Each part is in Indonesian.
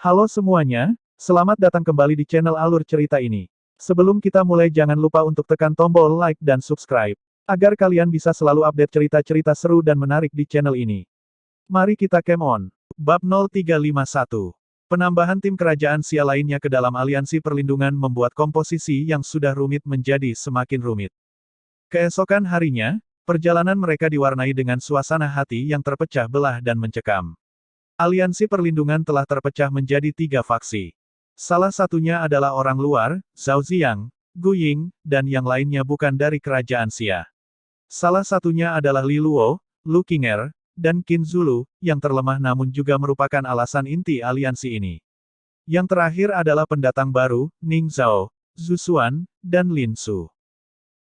Halo semuanya, selamat datang kembali di channel Alur Cerita ini. Sebelum kita mulai jangan lupa untuk tekan tombol like dan subscribe, agar kalian bisa selalu update cerita-cerita seru dan menarik di channel ini. Mari kita game on. Bab 0351. Penambahan tim kerajaan Sia lainnya ke dalam aliansi perlindungan membuat komposisi yang sudah rumit menjadi semakin rumit. Keesokan harinya, perjalanan mereka diwarnai dengan suasana hati yang terpecah belah dan mencekam. Aliansi perlindungan telah terpecah menjadi 3 faksi. Salah satunya adalah orang luar, Zhao Ziyang, Gu Ying, dan yang lainnya bukan dari kerajaan Xia. Salah satunya adalah Li Luo, Lu Qinger, dan Qin Zulu, yang terlemah namun juga merupakan alasan inti aliansi ini. Yang terakhir adalah pendatang baru, Ning Zhao, Zhu Xuan, dan Lin Su.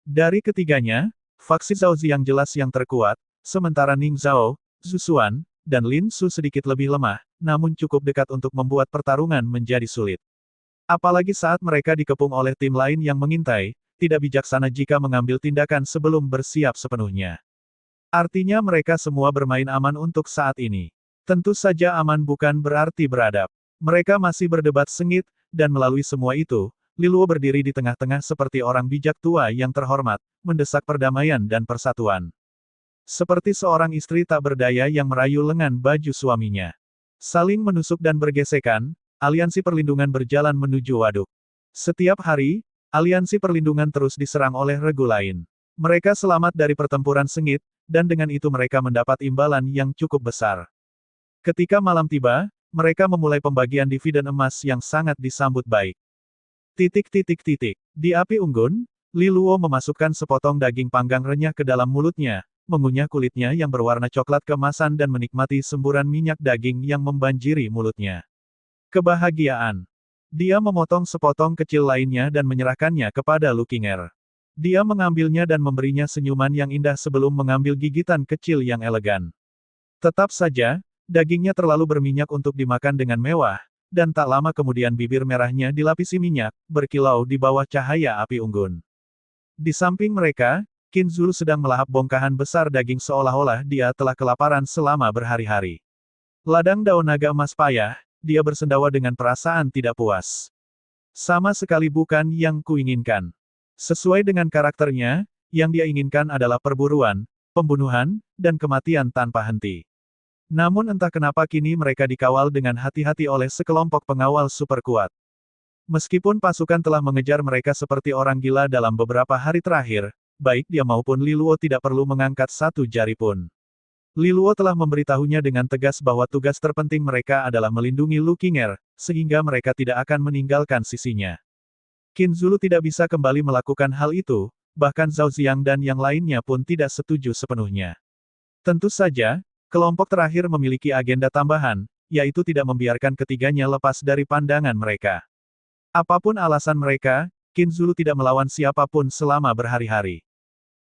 Dari ketiganya, faksi Zhao Ziyang jelas yang terkuat, sementara Ning Zhao, Zhu Xuan, dan Lin Su sedikit lebih lemah, namun cukup dekat untuk membuat pertarungan menjadi sulit. Apalagi saat mereka dikepung oleh tim lain yang mengintai, tidak bijaksana jika mengambil tindakan sebelum bersiap sepenuhnya. Artinya mereka semua bermain aman untuk saat ini. Tentu saja aman bukan berarti beradab. Mereka masih berdebat sengit, dan melalui semua itu, Li Luo berdiri di tengah-tengah seperti orang bijak tua yang terhormat, mendesak perdamaian dan persatuan. Seperti seorang istri tak berdaya yang merayu lengan baju suaminya. Saling menusuk dan bergesekan, aliansi perlindungan berjalan menuju waduk. Setiap hari, aliansi perlindungan terus diserang oleh regu lain. Mereka selamat dari pertempuran sengit, dan dengan itu mereka mendapat imbalan yang cukup besar. Ketika malam tiba, mereka memulai pembagian dividen emas yang sangat disambut baik. Di api unggun, Li Luo memasukkan sepotong daging panggang renyah ke dalam mulutnya, mengunyah kulitnya yang berwarna coklat keemasan dan menikmati semburan minyak daging yang membanjiri mulutnya. Kebahagiaan. Dia memotong sepotong kecil lainnya dan menyerahkannya kepada Lu Qinger. Dia mengambilnya dan memberinya senyuman yang indah sebelum mengambil gigitan kecil yang elegan. Tetap saja, dagingnya terlalu berminyak untuk dimakan dengan mewah, dan tak lama kemudian bibir merahnya dilapisi minyak, berkilau di bawah cahaya api unggun. Di samping mereka, Qin Zulu sedang melahap bongkahan besar daging seolah-olah dia telah kelaparan selama berhari-hari. Ladang daun naga emas payah, dia bersendawa dengan perasaan tidak puas. Sama sekali bukan yang kuinginkan. Sesuai dengan karakternya, yang dia inginkan adalah perburuan, pembunuhan, dan kematian tanpa henti. Namun entah kenapa kini mereka dikawal dengan hati-hati oleh sekelompok pengawal super kuat. Meskipun pasukan telah mengejar mereka seperti orang gila dalam beberapa hari terakhir, baik dia maupun Li Luo tidak perlu mengangkat satu jari pun. Li Luo telah memberitahunya dengan tegas bahwa tugas terpenting mereka adalah melindungi Lu Qinger, sehingga mereka tidak akan meninggalkan sisinya. Qin Zulu tidak bisa kembali melakukan hal itu, bahkan Zhao Ziyang dan yang lainnya pun tidak setuju sepenuhnya. Tentu saja, kelompok terakhir memiliki agenda tambahan, yaitu tidak membiarkan ketiganya lepas dari pandangan mereka. Apapun alasan mereka, Qin Zulu tidak melawan siapapun selama berhari-hari.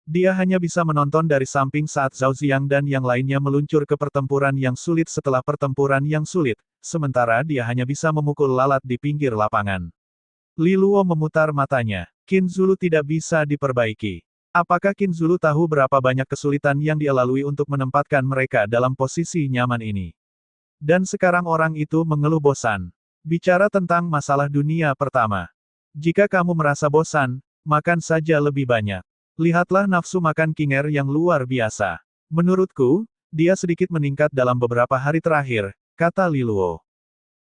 Dia hanya bisa menonton dari samping saat Zhao Ziyang dan yang lainnya meluncur ke pertempuran yang sulit setelah pertempuran yang sulit, sementara dia hanya bisa memukul lalat di pinggir lapangan. Li Luo memutar matanya. Qin Zulu tidak bisa diperbaiki. Apakah Qin Zulu tahu berapa banyak kesulitan yang dia lalui untuk menempatkan mereka dalam posisi nyaman ini? Dan sekarang orang itu mengeluh bosan. Bicara tentang masalah dunia pertama. Jika kamu merasa bosan, makan saja lebih banyak. Lihatlah nafsu makan Qinger yang luar biasa. Menurutku, dia sedikit meningkat dalam beberapa hari terakhir, kata Li Luo.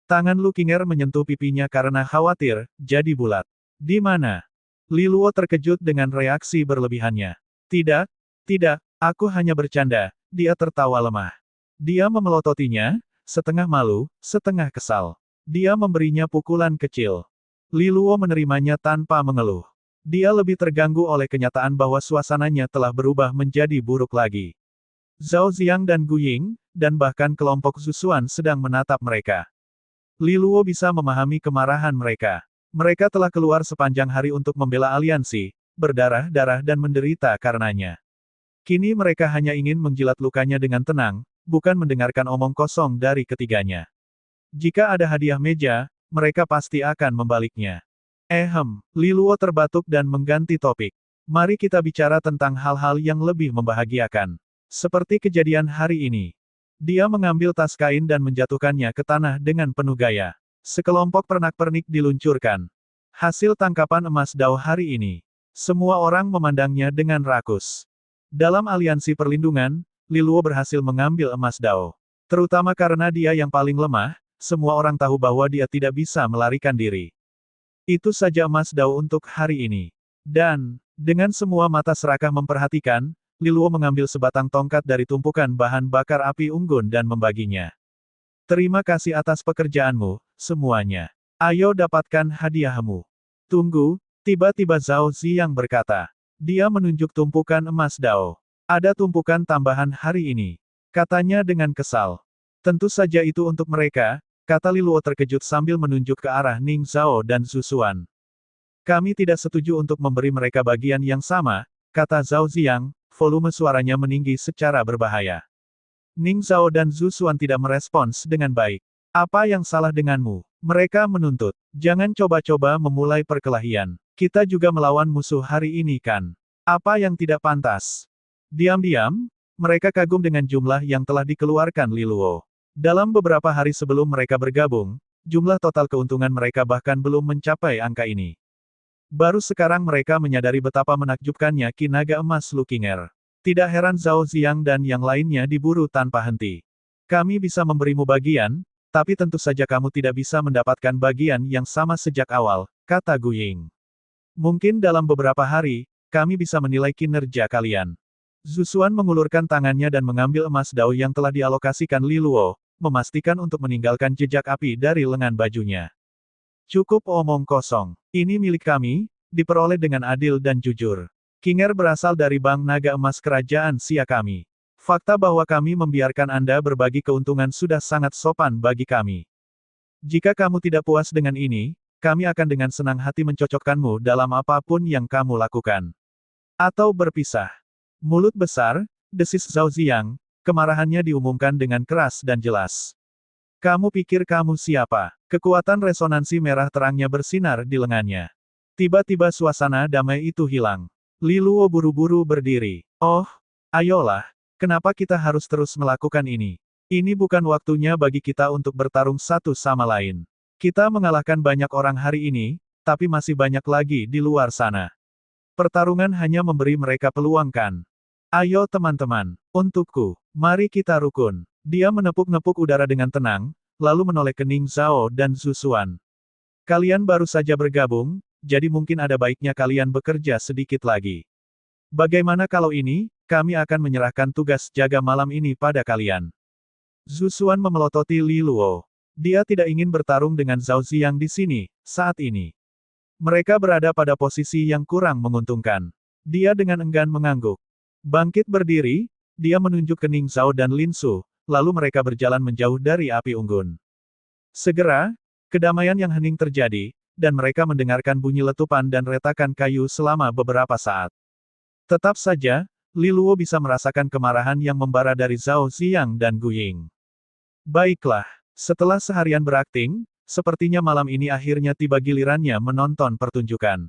Tangan Lu Qinger menyentuh pipinya karena khawatir, jadi bulat. Di mana? Li Luo terkejut dengan reaksi berlebihannya. Tidak, tidak, aku hanya bercanda, dia tertawa lemah. Dia memelototinya, setengah malu, setengah kesal. Dia memberinya pukulan kecil. Li Luo menerimanya tanpa mengeluh. Dia lebih terganggu oleh kenyataan bahwa suasananya telah berubah menjadi buruk lagi. Zhao Ziyang dan Gu Ying, dan bahkan kelompok Zhu Xuan sedang menatap mereka. Li Luo bisa memahami kemarahan mereka. Mereka telah keluar sepanjang hari untuk membela aliansi, berdarah-darah dan menderita karenanya. Kini mereka hanya ingin menjilat lukanya dengan tenang, bukan mendengarkan omong kosong dari ketiganya. Jika ada hadiah meja, mereka pasti akan membaliknya. Li Luo terbatuk dan mengganti topik. Mari kita bicara tentang hal-hal yang lebih membahagiakan. Seperti kejadian hari ini. Dia mengambil tas kain dan menjatuhkannya ke tanah dengan penuh gaya. Sekelompok pernak-pernik diluncurkan. Hasil tangkapan emas Dao hari ini. Semua orang memandangnya dengan rakus. Dalam aliansi perlindungan, Li Luo berhasil mengambil emas Dao. Terutama karena dia yang paling lemah, semua orang tahu bahwa dia tidak bisa melarikan diri. Itu saja emas Dao untuk hari ini. Dan, dengan semua mata serakah memperhatikan, Li Luo mengambil sebatang tongkat dari tumpukan bahan bakar api unggun dan membaginya. Terima kasih atas pekerjaanmu, semuanya. Ayo dapatkan hadiahmu. Tunggu, tiba-tiba Zhao Ziyang berkata. Dia menunjuk tumpukan emas Dao. Ada tumpukan tambahan hari ini. Katanya dengan kesal. Tentu saja itu untuk mereka, kata Li Luo terkejut sambil menunjuk ke arah Ning Zhao dan Zhu Xuan. Kami tidak setuju untuk memberi mereka bagian yang sama, kata Zhao Ziyang, volume suaranya meninggi secara berbahaya. Ning Zhao dan Zhu Xuan tidak merespons dengan baik. Apa yang salah denganmu? Mereka menuntut. Jangan coba-coba memulai perkelahian. Kita juga melawan musuh hari ini kan? Apa yang tidak pantas? Diam-diam, mereka kagum dengan jumlah yang telah dikeluarkan Li Luo. Dalam beberapa hari sebelum mereka bergabung, jumlah total keuntungan mereka bahkan belum mencapai angka ini. Baru sekarang mereka menyadari betapa menakjubkannya Ki Naga Emas Lukinger. Tidak heran Zhao Ziyang dan yang lainnya diburu tanpa henti. Kami bisa memberimu bagian, tapi tentu saja kamu tidak bisa mendapatkan bagian yang sama sejak awal, kata Gu Ying. Mungkin dalam beberapa hari, kami bisa menilai kinerja kalian. Zhu Xuan mengulurkan tangannya dan mengambil emas Dao yang telah dialokasikan Li Luo, memastikan untuk meninggalkan jejak api dari lengan bajunya. Cukup omong kosong. Ini milik kami, diperoleh dengan adil dan jujur. Kinger berasal dari Bank Naga Emas Kerajaan Xia kami. Fakta bahwa kami membiarkan Anda berbagi keuntungan sudah sangat sopan bagi kami. Jika kamu tidak puas dengan ini, kami akan dengan senang hati mencocokkanmu dalam apapun yang kamu lakukan. Atau berpisah. Mulut besar, desis Zhao Ziyang, kemarahannya diumumkan dengan keras dan jelas. Kamu pikir kamu siapa? Kekuatan resonansi merah terangnya bersinar di lengannya. Tiba-tiba suasana damai itu hilang. Li Luo buru-buru berdiri. Oh, ayolah, kenapa kita harus terus melakukan ini? Ini bukan waktunya bagi kita untuk bertarung satu sama lain. Kita mengalahkan banyak orang hari ini, tapi masih banyak lagi di luar sana. Pertarungan hanya memberi mereka peluang kan? Ayo teman-teman, untukku, mari kita rukun. Dia menepuk-nepuk udara dengan tenang, lalu menoleh ke Ning Zhao dan Zhu Xuan. Kalian baru saja bergabung, jadi mungkin ada baiknya kalian bekerja sedikit lagi. Bagaimana kalau ini, kami akan menyerahkan tugas jaga malam ini pada kalian. Zhu Xuan memelototi Li Luo. Dia tidak ingin bertarung dengan Zhao Ziyang di sini, saat ini. Mereka berada pada posisi yang kurang menguntungkan. Dia dengan enggan mengangguk. Bangkit berdiri, dia menunjuk ke Ning Zhao dan Lin Su, lalu mereka berjalan menjauh dari api unggun. Segera, kedamaian yang hening terjadi, dan mereka mendengarkan bunyi letupan dan retakan kayu selama beberapa saat. Tetap saja, Li Luo bisa merasakan kemarahan yang membara dari Zhao Ziyang dan Gu Ying. Baiklah, setelah seharian berakting, sepertinya malam ini akhirnya tiba gilirannya menonton pertunjukan.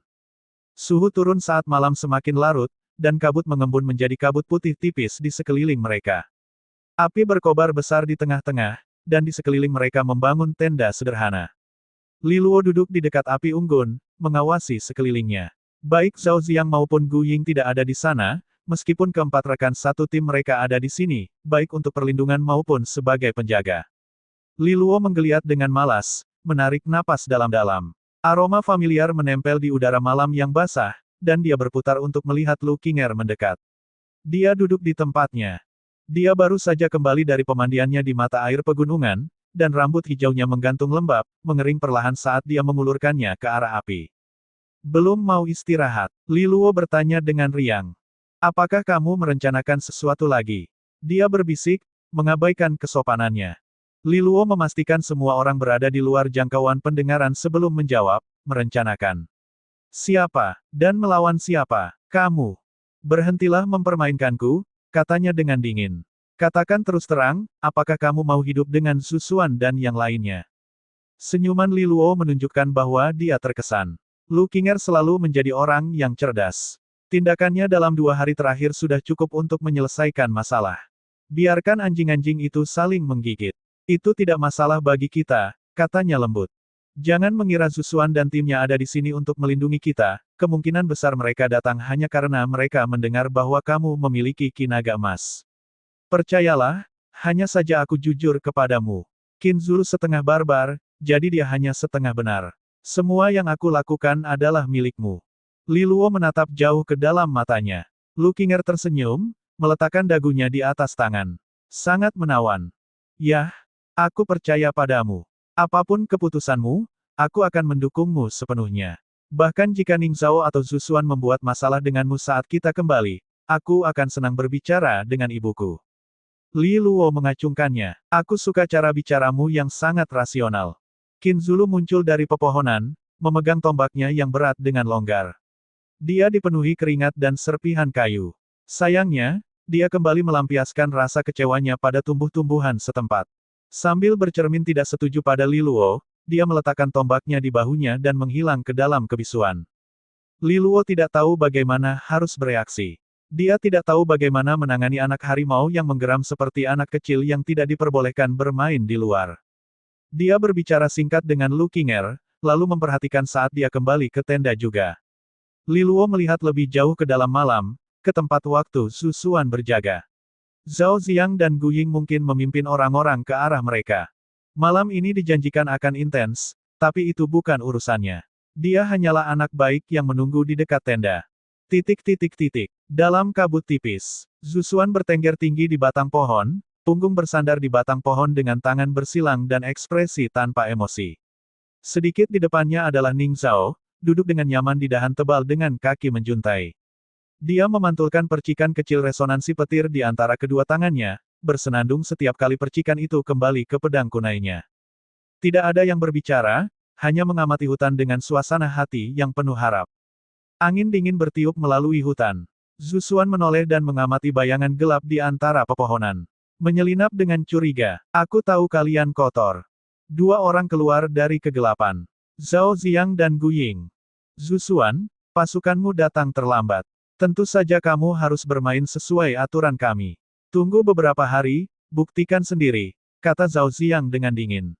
Suhu turun saat malam semakin larut, dan kabut mengembun menjadi kabut putih tipis di sekeliling mereka. Api berkobar besar di tengah-tengah, dan di sekeliling mereka membangun tenda sederhana. Li Luo duduk di dekat api unggun, mengawasi sekelilingnya. Baik Zhao Ziyang maupun Gu Ying tidak ada di sana, meskipun keempat rekan satu tim mereka ada di sini, baik untuk perlindungan maupun sebagai penjaga. Li Luo menggeliat dengan malas, menarik napas dalam-dalam. Aroma familiar menempel di udara malam yang basah, dan dia berputar untuk melihat Lu Qinger mendekat. Dia duduk di tempatnya. Dia baru saja kembali dari pemandiannya di mata air pegunungan, dan rambut hijaunya menggantung lembab, mengering perlahan saat dia mengulurkannya ke arah api. Belum mau istirahat? Li Luo bertanya dengan riang. Apakah kamu merencanakan sesuatu lagi? Dia berbisik, mengabaikan kesopanannya. Li Luo memastikan semua orang berada di luar jangkauan pendengaran sebelum menjawab, merencanakan. Siapa, dan melawan siapa? Kamu. Berhentilah mempermainkanku, katanya dengan dingin. Katakan terus terang, apakah kamu mau hidup dengan Zhu Xuan dan yang lainnya? Senyuman Li Luo menunjukkan bahwa dia terkesan. Lu Qinger selalu menjadi orang yang cerdas. Tindakannya dalam 2 hari terakhir sudah cukup untuk menyelesaikan masalah. Biarkan anjing-anjing itu saling menggigit. Itu tidak masalah bagi kita, katanya lembut. Jangan mengira Zusuan dan timnya ada di sini untuk melindungi kita, kemungkinan besar mereka datang hanya karena mereka mendengar bahwa kamu memiliki Ki Naga Emas. Percayalah, hanya saja aku jujur kepadamu. Qin Zulu setengah barbar, jadi dia hanya setengah benar. Semua yang aku lakukan adalah milikmu. Li Luo menatap jauh ke dalam matanya. Lu Qinger tersenyum, meletakkan dagunya di atas tangan. Sangat menawan. Yah, aku percaya padamu. Apapun keputusanmu, aku akan mendukungmu sepenuhnya. Bahkan jika Ning Zhao atau Zusuan membuat masalah denganmu saat kita kembali, aku akan senang berbicara dengan ibuku. Li Luo mengacungkannya. Aku suka cara bicaramu yang sangat rasional. Qin Zulu muncul dari pepohonan, memegang tombaknya yang berat dengan longgar. Dia dipenuhi keringat dan serpihan kayu. Sayangnya, dia kembali melampiaskan rasa kecewanya pada tumbuh-tumbuhan setempat. Sambil bercermin tidak setuju pada Li Luo, dia meletakkan tombaknya di bahunya dan menghilang ke dalam kebisuan. Li Luo tidak tahu bagaimana harus bereaksi. Dia tidak tahu bagaimana menangani anak harimau yang menggeram seperti anak kecil yang tidak diperbolehkan bermain di luar. Dia berbicara singkat dengan Lu Qinger, lalu memperhatikan saat dia kembali ke tenda juga. Li Luo melihat lebih jauh ke dalam malam, ke tempat waktu Zusuan berjaga. Zhao Ziang dan Gu Ying mungkin memimpin orang-orang ke arah mereka. Malam ini dijanjikan akan intens, tapi itu bukan urusannya. Dia hanyalah anak baik yang menunggu di dekat tenda. Dalam kabut tipis, Zusuan bertengger tinggi di batang pohon, punggung bersandar di batang pohon dengan tangan bersilang dan ekspresi tanpa emosi. Sedikit di depannya adalah Ning Zhao, duduk dengan nyaman di dahan tebal dengan kaki menjuntai. Dia memantulkan percikan kecil resonansi petir di antara kedua tangannya, bersenandung setiap kali percikan itu kembali ke pedang kunainya. Tidak ada yang berbicara, hanya mengamati hutan dengan suasana hati yang penuh harap. Angin dingin bertiup melalui hutan. Zusuan menoleh dan mengamati bayangan gelap di antara pepohonan. Menyelinap dengan curiga, aku tahu kalian kotor. Dua orang keluar dari kegelapan. Zhao Ziang dan Gu Ying. Zusuan, pasukanmu datang terlambat. Tentu saja kamu harus bermain sesuai aturan kami. Tunggu beberapa hari, buktikan sendiri, kata Zhao Ziang dengan dingin.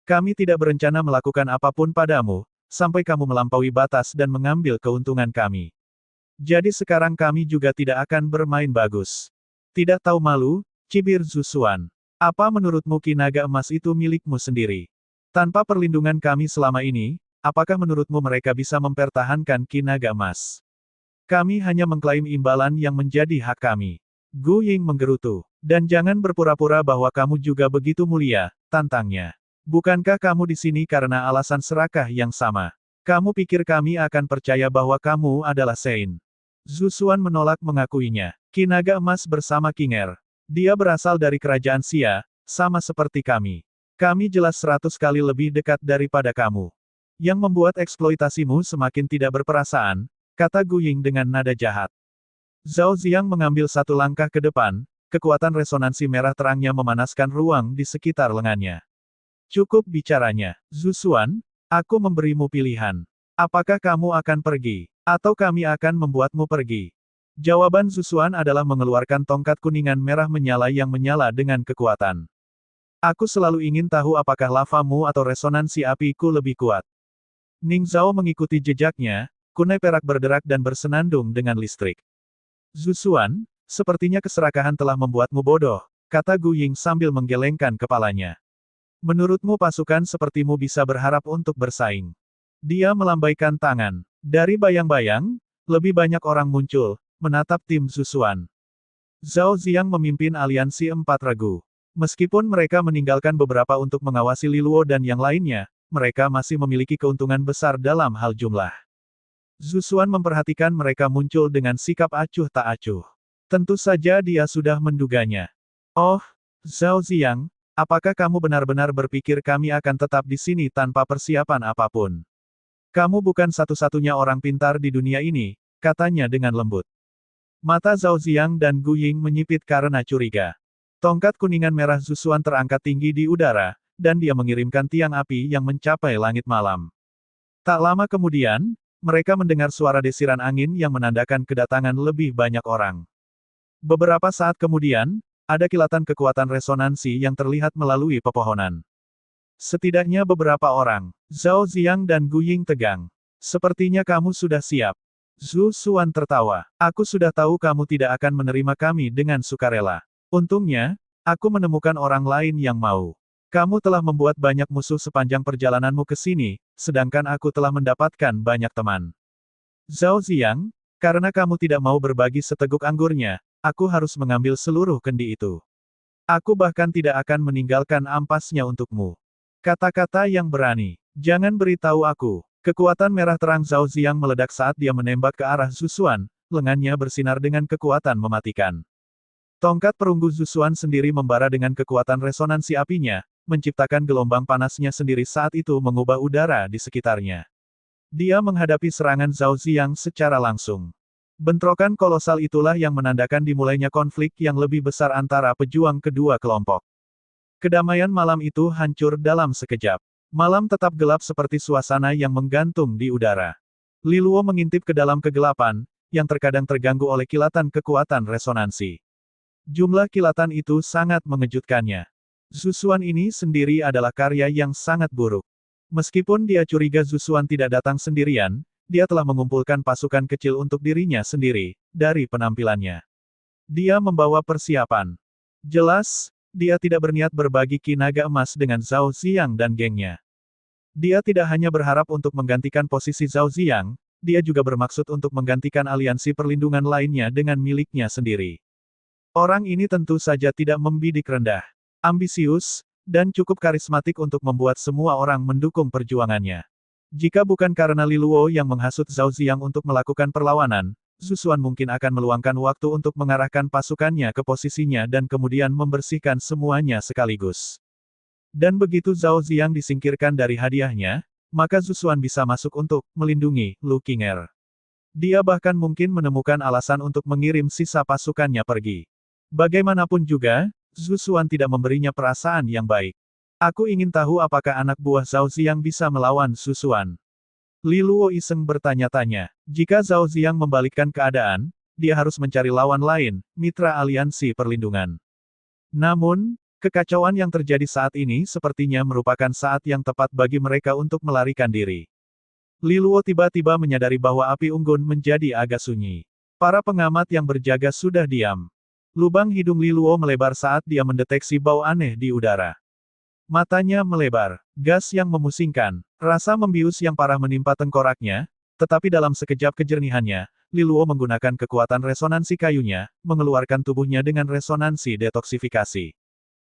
Kami tidak berencana melakukan apapun padamu, sampai kamu melampaui batas dan mengambil keuntungan kami. Jadi sekarang kami juga tidak akan bermain bagus. Tidak tahu malu, cibir Zusuan. Apa menurutmu Ki Naga Emas itu milikmu sendiri? Tanpa perlindungan kami selama ini, apakah menurutmu mereka bisa mempertahankan Ki Naga Emas? Kami hanya mengklaim imbalan yang menjadi hak kami. Gu Ying menggerutu. Dan jangan berpura-pura bahwa kamu juga begitu mulia, tantangnya. Bukankah kamu di sini karena alasan serakah yang sama? Kamu pikir kami akan percaya bahwa kamu adalah Sein? Zusuan menolak mengakuinya. Ki Naga Emas bersama Qinger. Dia berasal dari kerajaan Xia, sama seperti kami. Kami jelas 100 kali lebih dekat daripada kamu. Yang membuat eksploitasimu semakin tidak berperasaan, kata Gu Ying dengan nada jahat. Zhao Ziang mengambil satu langkah ke depan, kekuatan resonansi merah terangnya memanaskan ruang di sekitar lengannya. Cukup bicaranya, Zusuan, aku memberimu pilihan. Apakah kamu akan pergi, atau kami akan membuatmu pergi? Jawaban Zusuan adalah mengeluarkan tongkat kuningan merah menyala yang menyala dengan kekuatan. Aku selalu ingin tahu apakah lavamu atau resonansi apiku lebih kuat. Ning Zhao mengikuti jejaknya, kunai perak berderak dan bersenandung dengan listrik. Zusuan, sepertinya keserakahan telah membuatmu bodoh, kata Gu Ying sambil menggelengkan kepalanya. Menurutmu pasukan sepertimu bisa berharap untuk bersaing? Dia melambaikan tangan. Dari bayang-bayang, lebih banyak orang muncul, menatap tim Zusuan. Zhao Ziang memimpin aliansi empat regu. Meskipun mereka meninggalkan beberapa untuk mengawasi Li Luo dan yang lainnya, mereka masih memiliki keuntungan besar dalam hal jumlah. Zusuan memperhatikan mereka muncul dengan sikap acuh tak acuh. Tentu saja dia sudah menduganya. Oh, Zhao Ziang, apakah kamu benar-benar berpikir kami akan tetap di sini tanpa persiapan apapun? Kamu bukan satu-satunya orang pintar di dunia ini, katanya dengan lembut. Mata Zhao Ziang dan Gu Ying menyipit karena curiga. Tongkat kuningan merah Zusuan terangkat tinggi di udara, dan dia mengirimkan tiang api yang mencapai langit malam. Tak lama kemudian, mereka mendengar suara desiran angin yang menandakan kedatangan lebih banyak orang. Beberapa saat kemudian, ada kilatan kekuatan resonansi yang terlihat melalui pepohonan. Setidaknya beberapa orang. Zhao Ziang dan Gu Ying tegang. Sepertinya kamu sudah siap. Zhu Xuan tertawa. Aku sudah tahu kamu tidak akan menerima kami dengan sukarela. Untungnya, aku menemukan orang lain yang mau. Kamu telah membuat banyak musuh sepanjang perjalananmu ke sini, sedangkan aku telah mendapatkan banyak teman. Zhao Ziang, karena kamu tidak mau berbagi seteguk anggurnya, aku harus mengambil seluruh kendi itu. Aku bahkan tidak akan meninggalkan ampasnya untukmu. Kata-kata yang berani. Jangan beritahu aku. Kekuatan merah terang Zhao Ziang meledak saat dia menembak ke arah Zhu Xuan, lengannya bersinar dengan kekuatan mematikan. Tongkat perunggu Zhu Xuan sendiri membara dengan kekuatan resonansi apinya, menciptakan gelombang panasnya sendiri saat itu mengubah udara di sekitarnya. Dia menghadapi serangan Zhao Ziang secara langsung. Bentrokan kolosal itulah yang menandakan dimulainya konflik yang lebih besar antara pejuang kedua kelompok. Kedamaian malam itu hancur dalam sekejap. Malam tetap gelap seperti suasana yang menggantung di udara. Li Luo mengintip ke dalam kegelapan, yang terkadang terganggu oleh kilatan kekuatan resonansi. Jumlah kilatan itu sangat mengejutkannya. Zhu Xuan ini sendiri adalah karya yang sangat buruk. Meskipun dia curiga Zhu Xuan tidak datang sendirian, dia telah mengumpulkan pasukan kecil untuk dirinya sendiri, dari penampilannya. Dia membawa persiapan. Jelas, dia tidak berniat berbagi ki naga emas dengan Zhao Ziang dan gengnya. Dia tidak hanya berharap untuk menggantikan posisi Zhao Ziang, dia juga bermaksud untuk menggantikan aliansi perlindungan lainnya dengan miliknya sendiri. Orang ini tentu saja tidak membidik rendah, ambisius, dan cukup karismatik untuk membuat semua orang mendukung perjuangannya. Jika bukan karena Li Luo yang menghasut Zhao Ziang untuk melakukan perlawanan, Zhu Xuan mungkin akan meluangkan waktu untuk mengarahkan pasukannya ke posisinya dan kemudian membersihkan semuanya sekaligus. Dan begitu Zhao Ziang disingkirkan dari hadiahnya, maka Zhu Xuan bisa masuk untuk melindungi Lu Qinger. Dia bahkan mungkin menemukan alasan untuk mengirim sisa pasukannya pergi. Bagaimanapun juga, Zhu Xuan tidak memberinya perasaan yang baik. Aku ingin tahu apakah anak buah Zhao Ziang bisa melawan Zhu Xuan. Li Luo iseng bertanya-tanya. Jika Zhao Ziang membalikkan keadaan, dia harus mencari lawan lain, mitra aliansi perlindungan. Namun, kekacauan yang terjadi saat ini sepertinya merupakan saat yang tepat bagi mereka untuk melarikan diri. Li Luo tiba-tiba menyadari bahwa api unggun menjadi agak sunyi. Para pengamat yang berjaga sudah diam. Lubang hidung Li Luo melebar saat dia mendeteksi bau aneh di udara. Matanya melebar. Gas yang memusingkan. Rasa membius yang parah menimpa tengkoraknya, tetapi dalam sekejap kejernihannya, Li Luo menggunakan kekuatan resonansi kayunya, mengeluarkan tubuhnya dengan resonansi detoksifikasi.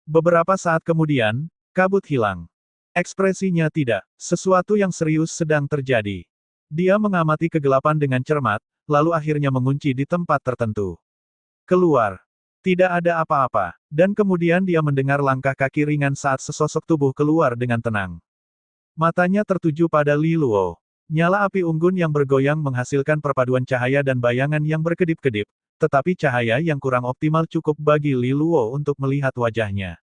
Beberapa saat kemudian, kabut hilang. Ekspresinya tidak. Sesuatu yang serius sedang terjadi. Dia mengamati kegelapan dengan cermat, lalu akhirnya mengunci di tempat tertentu. Keluar. Tidak ada apa-apa. Dan kemudian dia mendengar langkah kaki ringan saat sesosok tubuh keluar dengan tenang. Matanya tertuju pada Li Luo. Nyala api unggun yang bergoyang menghasilkan perpaduan cahaya dan bayangan yang berkedip-kedip, tetapi cahaya yang kurang optimal cukup bagi Li Luo untuk melihat wajahnya.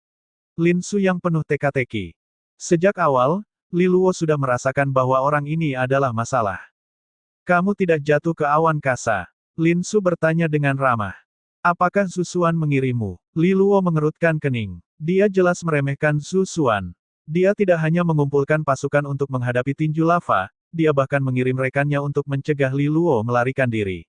Lin Su yang penuh teka-teki. Sejak awal, Li Luo sudah merasakan bahwa orang ini adalah masalah. Kamu tidak jatuh ke awan kasa? Lin Su bertanya dengan ramah. Apakah Zhu Xuan mengirimu? Li Luo mengerutkan kening. Dia jelas meremehkan Zhu Xuan. Dia tidak hanya mengumpulkan pasukan untuk menghadapi tinju lava, dia bahkan mengirim rekannya untuk mencegah Li Luo melarikan diri.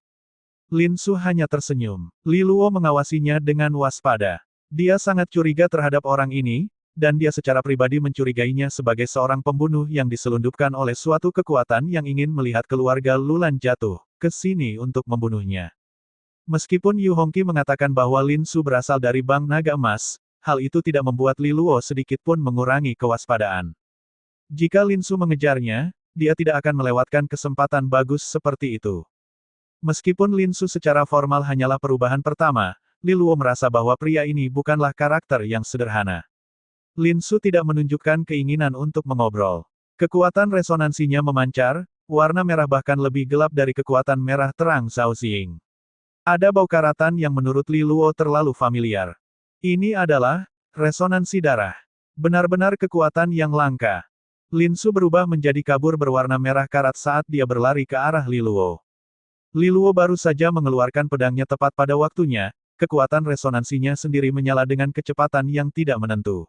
Lin Su hanya tersenyum. Li Luo mengawasinya dengan waspada. Dia sangat curiga terhadap orang ini, dan dia secara pribadi mencurigainya sebagai seorang pembunuh yang diselundupkan oleh suatu kekuatan yang ingin melihat keluarga Lulan jatuh ke sini untuk membunuhnya. Meskipun Yu Hongqi mengatakan bahwa Lin Su berasal dari Bank Naga Emas, hal itu tidak membuat Li Luo sedikit pun mengurangi kewaspadaan. Jika Lin Su mengejarnya, dia tidak akan melewatkan kesempatan bagus seperti itu. Meskipun Lin Su secara formal hanyalah perubahan pertama, Li Luo merasa bahwa pria ini bukanlah karakter yang sederhana. Lin Su tidak menunjukkan keinginan untuk mengobrol. Kekuatan resonansinya memancar, warna merah bahkan lebih gelap dari kekuatan merah terang Zhao Xing. Ada bau karatan yang menurut Li Luo terlalu familiar. Ini adalah resonansi darah. Benar-benar kekuatan yang langka. Lin Su berubah menjadi kabur berwarna merah karat saat dia berlari ke arah Li Luo. Li Luo baru saja mengeluarkan pedangnya tepat pada waktunya, kekuatan resonansinya sendiri menyala dengan kecepatan yang tidak menentu.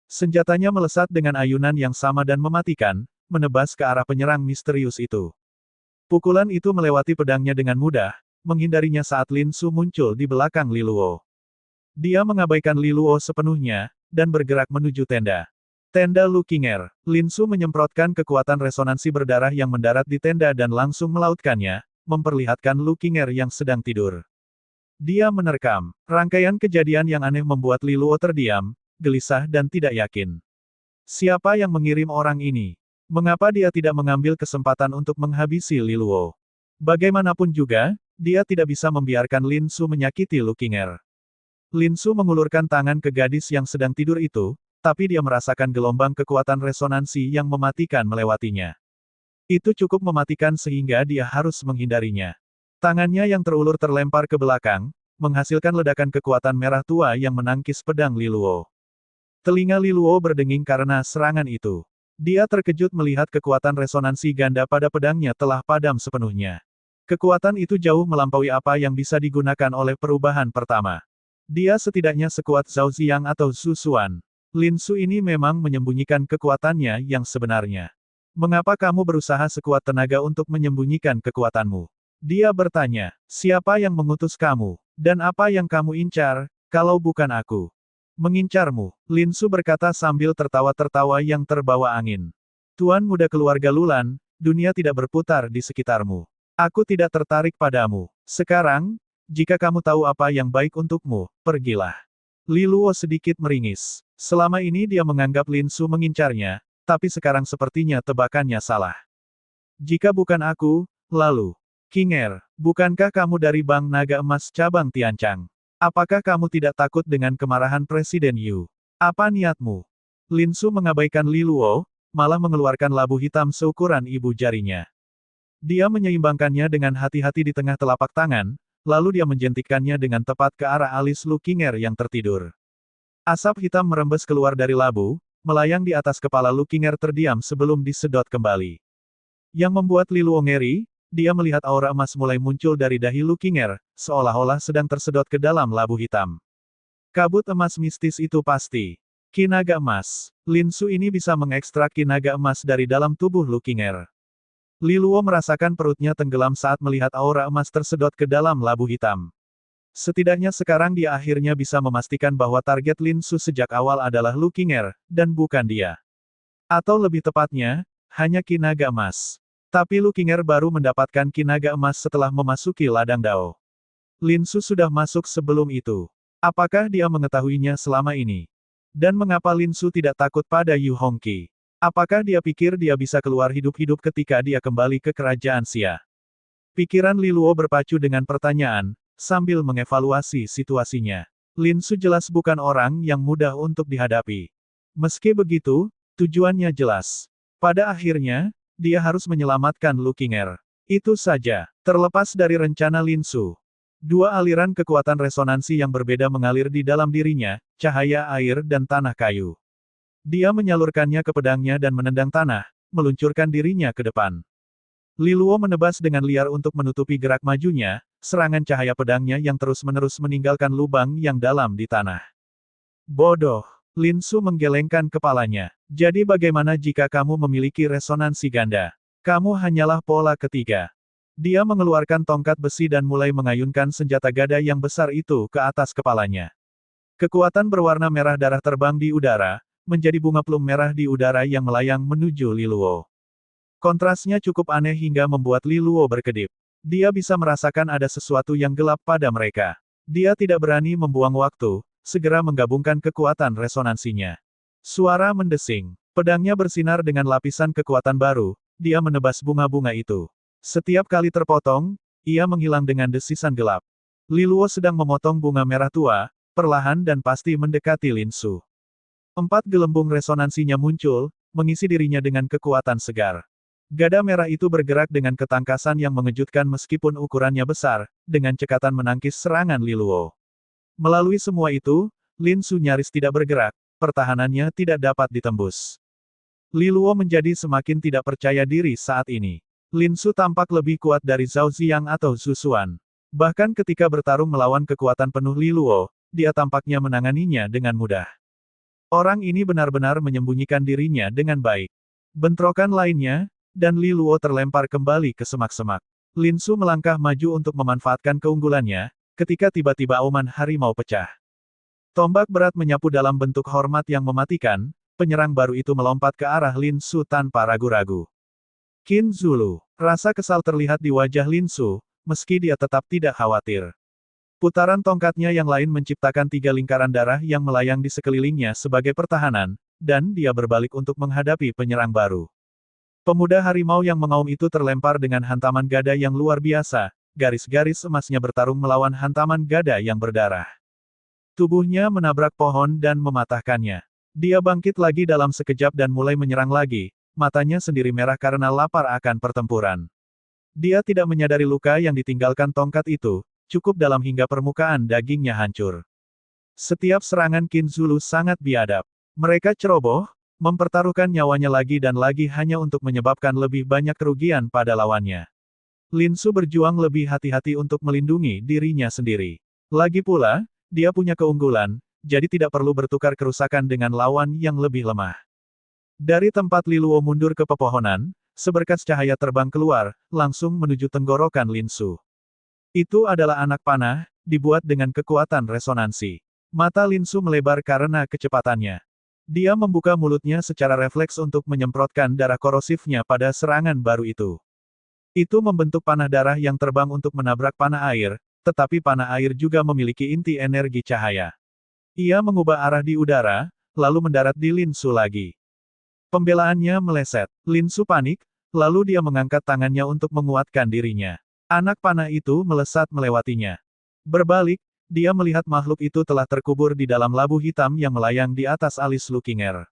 Senjatanya melesat dengan ayunan yang sama dan mematikan, menebas ke arah penyerang misterius itu. Pukulan itu melewati pedangnya dengan mudah, menghindarinya saat Lin Su muncul di belakang Li Luo. Dia mengabaikan Li Luo sepenuhnya, dan bergerak menuju tenda. Tenda Lu Qinger. Lin Su menyemprotkan kekuatan resonansi berdarah yang mendarat di tenda dan langsung melautkannya, memperlihatkan Lu Qinger yang sedang tidur. Dia menerkam. Rangkaian kejadian yang aneh membuat Li Luo terdiam, gelisah dan tidak yakin. Siapa yang mengirim orang ini? Mengapa dia tidak mengambil kesempatan untuk menghabisi Li Luo? Bagaimanapun juga, dia tidak bisa membiarkan Lin Su menyakiti Lu Qinger. Lin Su mengulurkan tangan ke gadis yang sedang tidur itu, tapi dia merasakan gelombang kekuatan resonansi yang mematikan melewatinya. Itu cukup mematikan sehingga dia harus menghindarinya. Tangannya yang terulur terlempar ke belakang, menghasilkan ledakan kekuatan merah tua yang menangkis pedang Li Luo. Telinga Li Luo berdenging karena serangan itu. Dia terkejut melihat kekuatan resonansi ganda pada pedangnya telah padam sepenuhnya. Kekuatan itu jauh melampaui apa yang bisa digunakan oleh perubahan pertama. Dia setidaknya sekuat Zhao Ziyang atau Zhu Xuan. Lin Su ini memang menyembunyikan kekuatannya yang sebenarnya. Mengapa kamu berusaha sekuat tenaga untuk menyembunyikan kekuatanmu? Dia bertanya, siapa yang mengutus kamu? Dan apa yang kamu incar, kalau bukan aku? Mengincarmu, Lin Su berkata sambil tertawa-tertawa yang terbawa angin. Tuan muda keluarga Lulan, dunia tidak berputar di sekitarmu. Aku tidak tertarik padamu. Sekarang, jika kamu tahu apa yang baik untukmu, pergilah. Li Luo sedikit meringis. Selama ini dia menganggap Lin Su mengincarnya, tapi sekarang sepertinya tebakannya salah. Jika bukan aku, lalu, Qinger, bukankah kamu dari Bank Naga Emas cabang Tianchang? Apakah kamu tidak takut dengan kemarahan Presiden Yu? Apa niatmu? Lin Su mengabaikan Li Luo, malah mengeluarkan labu hitam seukuran ibu jarinya. Dia menyeimbangkannya dengan hati-hati di tengah telapak tangan, lalu dia menjentikkannya dengan tepat ke arah alis Lu Qinger yang tertidur. Asap hitam merembes keluar dari labu, melayang di atas kepala Lu Qinger terdiam sebelum disedot kembali. Yang membuat Li Luo ngeri, dia melihat aura emas mulai muncul dari dahi Lu Qinger, seolah-olah sedang tersedot ke dalam labu hitam. Kabut emas mistis itu pasti Qi naga emas. Lin Su ini bisa mengekstrak Qi naga emas dari dalam tubuh Lu Qinger. Li Luo merasakan perutnya tenggelam saat melihat aura emas tersedot ke dalam labu hitam. Setidaknya sekarang dia akhirnya bisa memastikan bahwa target Lin Su sejak awal adalah Lu Qinger, dan bukan dia. Atau lebih tepatnya, hanya Qi naga emas. Tapi Lu Qinger baru mendapatkan Qi naga emas setelah memasuki ladang Dao. Lin Su sudah masuk sebelum itu. Apakah dia mengetahuinya selama ini? Dan mengapa Lin Su tidak takut pada Yu Hongqi? Apakah dia pikir dia bisa keluar hidup-hidup ketika dia kembali ke kerajaan Xia? Pikiran Li Luo berpacu dengan pertanyaan, sambil mengevaluasi situasinya. Lin Su jelas bukan orang yang mudah untuk dihadapi. Meski begitu, tujuannya jelas. Pada akhirnya, dia harus menyelamatkan Lu Qinger. Itu saja. Terlepas dari rencana Lin Su, dua aliran kekuatan resonansi yang berbeda mengalir di dalam dirinya, cahaya air dan tanah kayu. Dia menyalurkannya ke pedangnya dan menendang tanah, meluncurkan dirinya ke depan. Li Luo menebas dengan liar untuk menutupi gerak majunya, serangan cahaya pedangnya yang terus-menerus meninggalkan lubang yang dalam di tanah. Bodoh! Lin Su menggelengkan kepalanya. Jadi bagaimana jika kamu memiliki resonansi ganda? Kamu hanyalah pola ketiga. Dia mengeluarkan tongkat besi dan mulai mengayunkan senjata gada yang besar itu ke atas kepalanya. Kekuatan berwarna merah darah terbang di udara, menjadi bunga plum merah di udara yang melayang menuju Li Luo. Kontrasnya cukup aneh hingga membuat Li Luo berkedip. Dia bisa merasakan ada sesuatu yang gelap pada mereka. Dia tidak berani membuang waktu, segera menggabungkan kekuatan resonansinya. Suara mendesing. Pedangnya bersinar dengan lapisan kekuatan baru, dia menebas bunga-bunga itu. Setiap kali terpotong, ia menghilang dengan desisan gelap. Li Luo sedang memotong bunga merah tua, perlahan dan pasti mendekati Lin Su. 4 gelembung resonansinya muncul, mengisi dirinya dengan kekuatan segar. Gada merah itu bergerak dengan ketangkasan yang mengejutkan meskipun ukurannya besar, dengan cekatan menangkis serangan Li Luo. Melalui semua itu, Lin Su nyaris tidak bergerak, pertahanannya tidak dapat ditembus. Li Luo menjadi semakin tidak percaya diri saat ini. Lin Su tampak lebih kuat dari Zhao Ziyang atau Zhu Xuan. Bahkan ketika bertarung melawan kekuatan penuh Li Luo, dia tampaknya menanganinya dengan mudah. Orang ini benar-benar menyembunyikan dirinya dengan baik. Bentrokan lainnya, dan Li Luo terlempar kembali ke semak-semak. Lin Su melangkah maju untuk memanfaatkan keunggulannya, ketika tiba-tiba auman harimau pecah. Tombak berat menyapu dalam bentuk hormat yang mematikan, penyerang baru itu melompat ke arah Lin Su tanpa ragu-ragu. Qin Zulu. Rasa kesal terlihat di wajah Lin Su, meski dia tetap tidak khawatir. Putaran tongkatnya yang lain menciptakan 3 lingkaran darah yang melayang di sekelilingnya sebagai pertahanan, dan dia berbalik untuk menghadapi penyerang baru. Pemuda harimau yang mengaum itu terlempar dengan hantaman gada yang luar biasa, garis-garis emasnya bertarung melawan hantaman gada yang berdarah. Tubuhnya menabrak pohon dan mematahkannya. Dia bangkit lagi dalam sekejap dan mulai menyerang lagi, matanya sendiri merah karena lapar akan pertempuran. Dia tidak menyadari luka yang ditinggalkan tongkat itu, cukup dalam hingga permukaan dagingnya hancur. Setiap serangan Qin Zulu sangat biadab. Mereka ceroboh, mempertaruhkan nyawanya lagi dan lagi hanya untuk menyebabkan lebih banyak kerugian pada lawannya. Lin Su berjuang lebih hati-hati untuk melindungi dirinya sendiri. Lagi pula, dia punya keunggulan, jadi tidak perlu bertukar kerusakan dengan lawan yang lebih lemah. Dari tempat Li Luo mundur ke pepohonan, seberkas cahaya terbang keluar, langsung menuju tenggorokan Lin Su. Itu adalah anak panah, dibuat dengan kekuatan resonansi. Mata Lin Su melebar karena kecepatannya. Dia membuka mulutnya secara refleks untuk menyemprotkan darah korosifnya pada serangan baru itu. Itu membentuk panah darah yang terbang untuk menabrak panah air, tetapi panah air juga memiliki inti energi cahaya. Ia mengubah arah di udara, lalu mendarat di Lin Su lagi. Pembelaannya meleset. Lin Su panik, lalu dia mengangkat tangannya untuk menguatkan dirinya. Anak panah itu melesat melewatinya. Berbalik, dia melihat makhluk itu telah terkubur di dalam labu hitam yang melayang di atas alis Lu Qinger.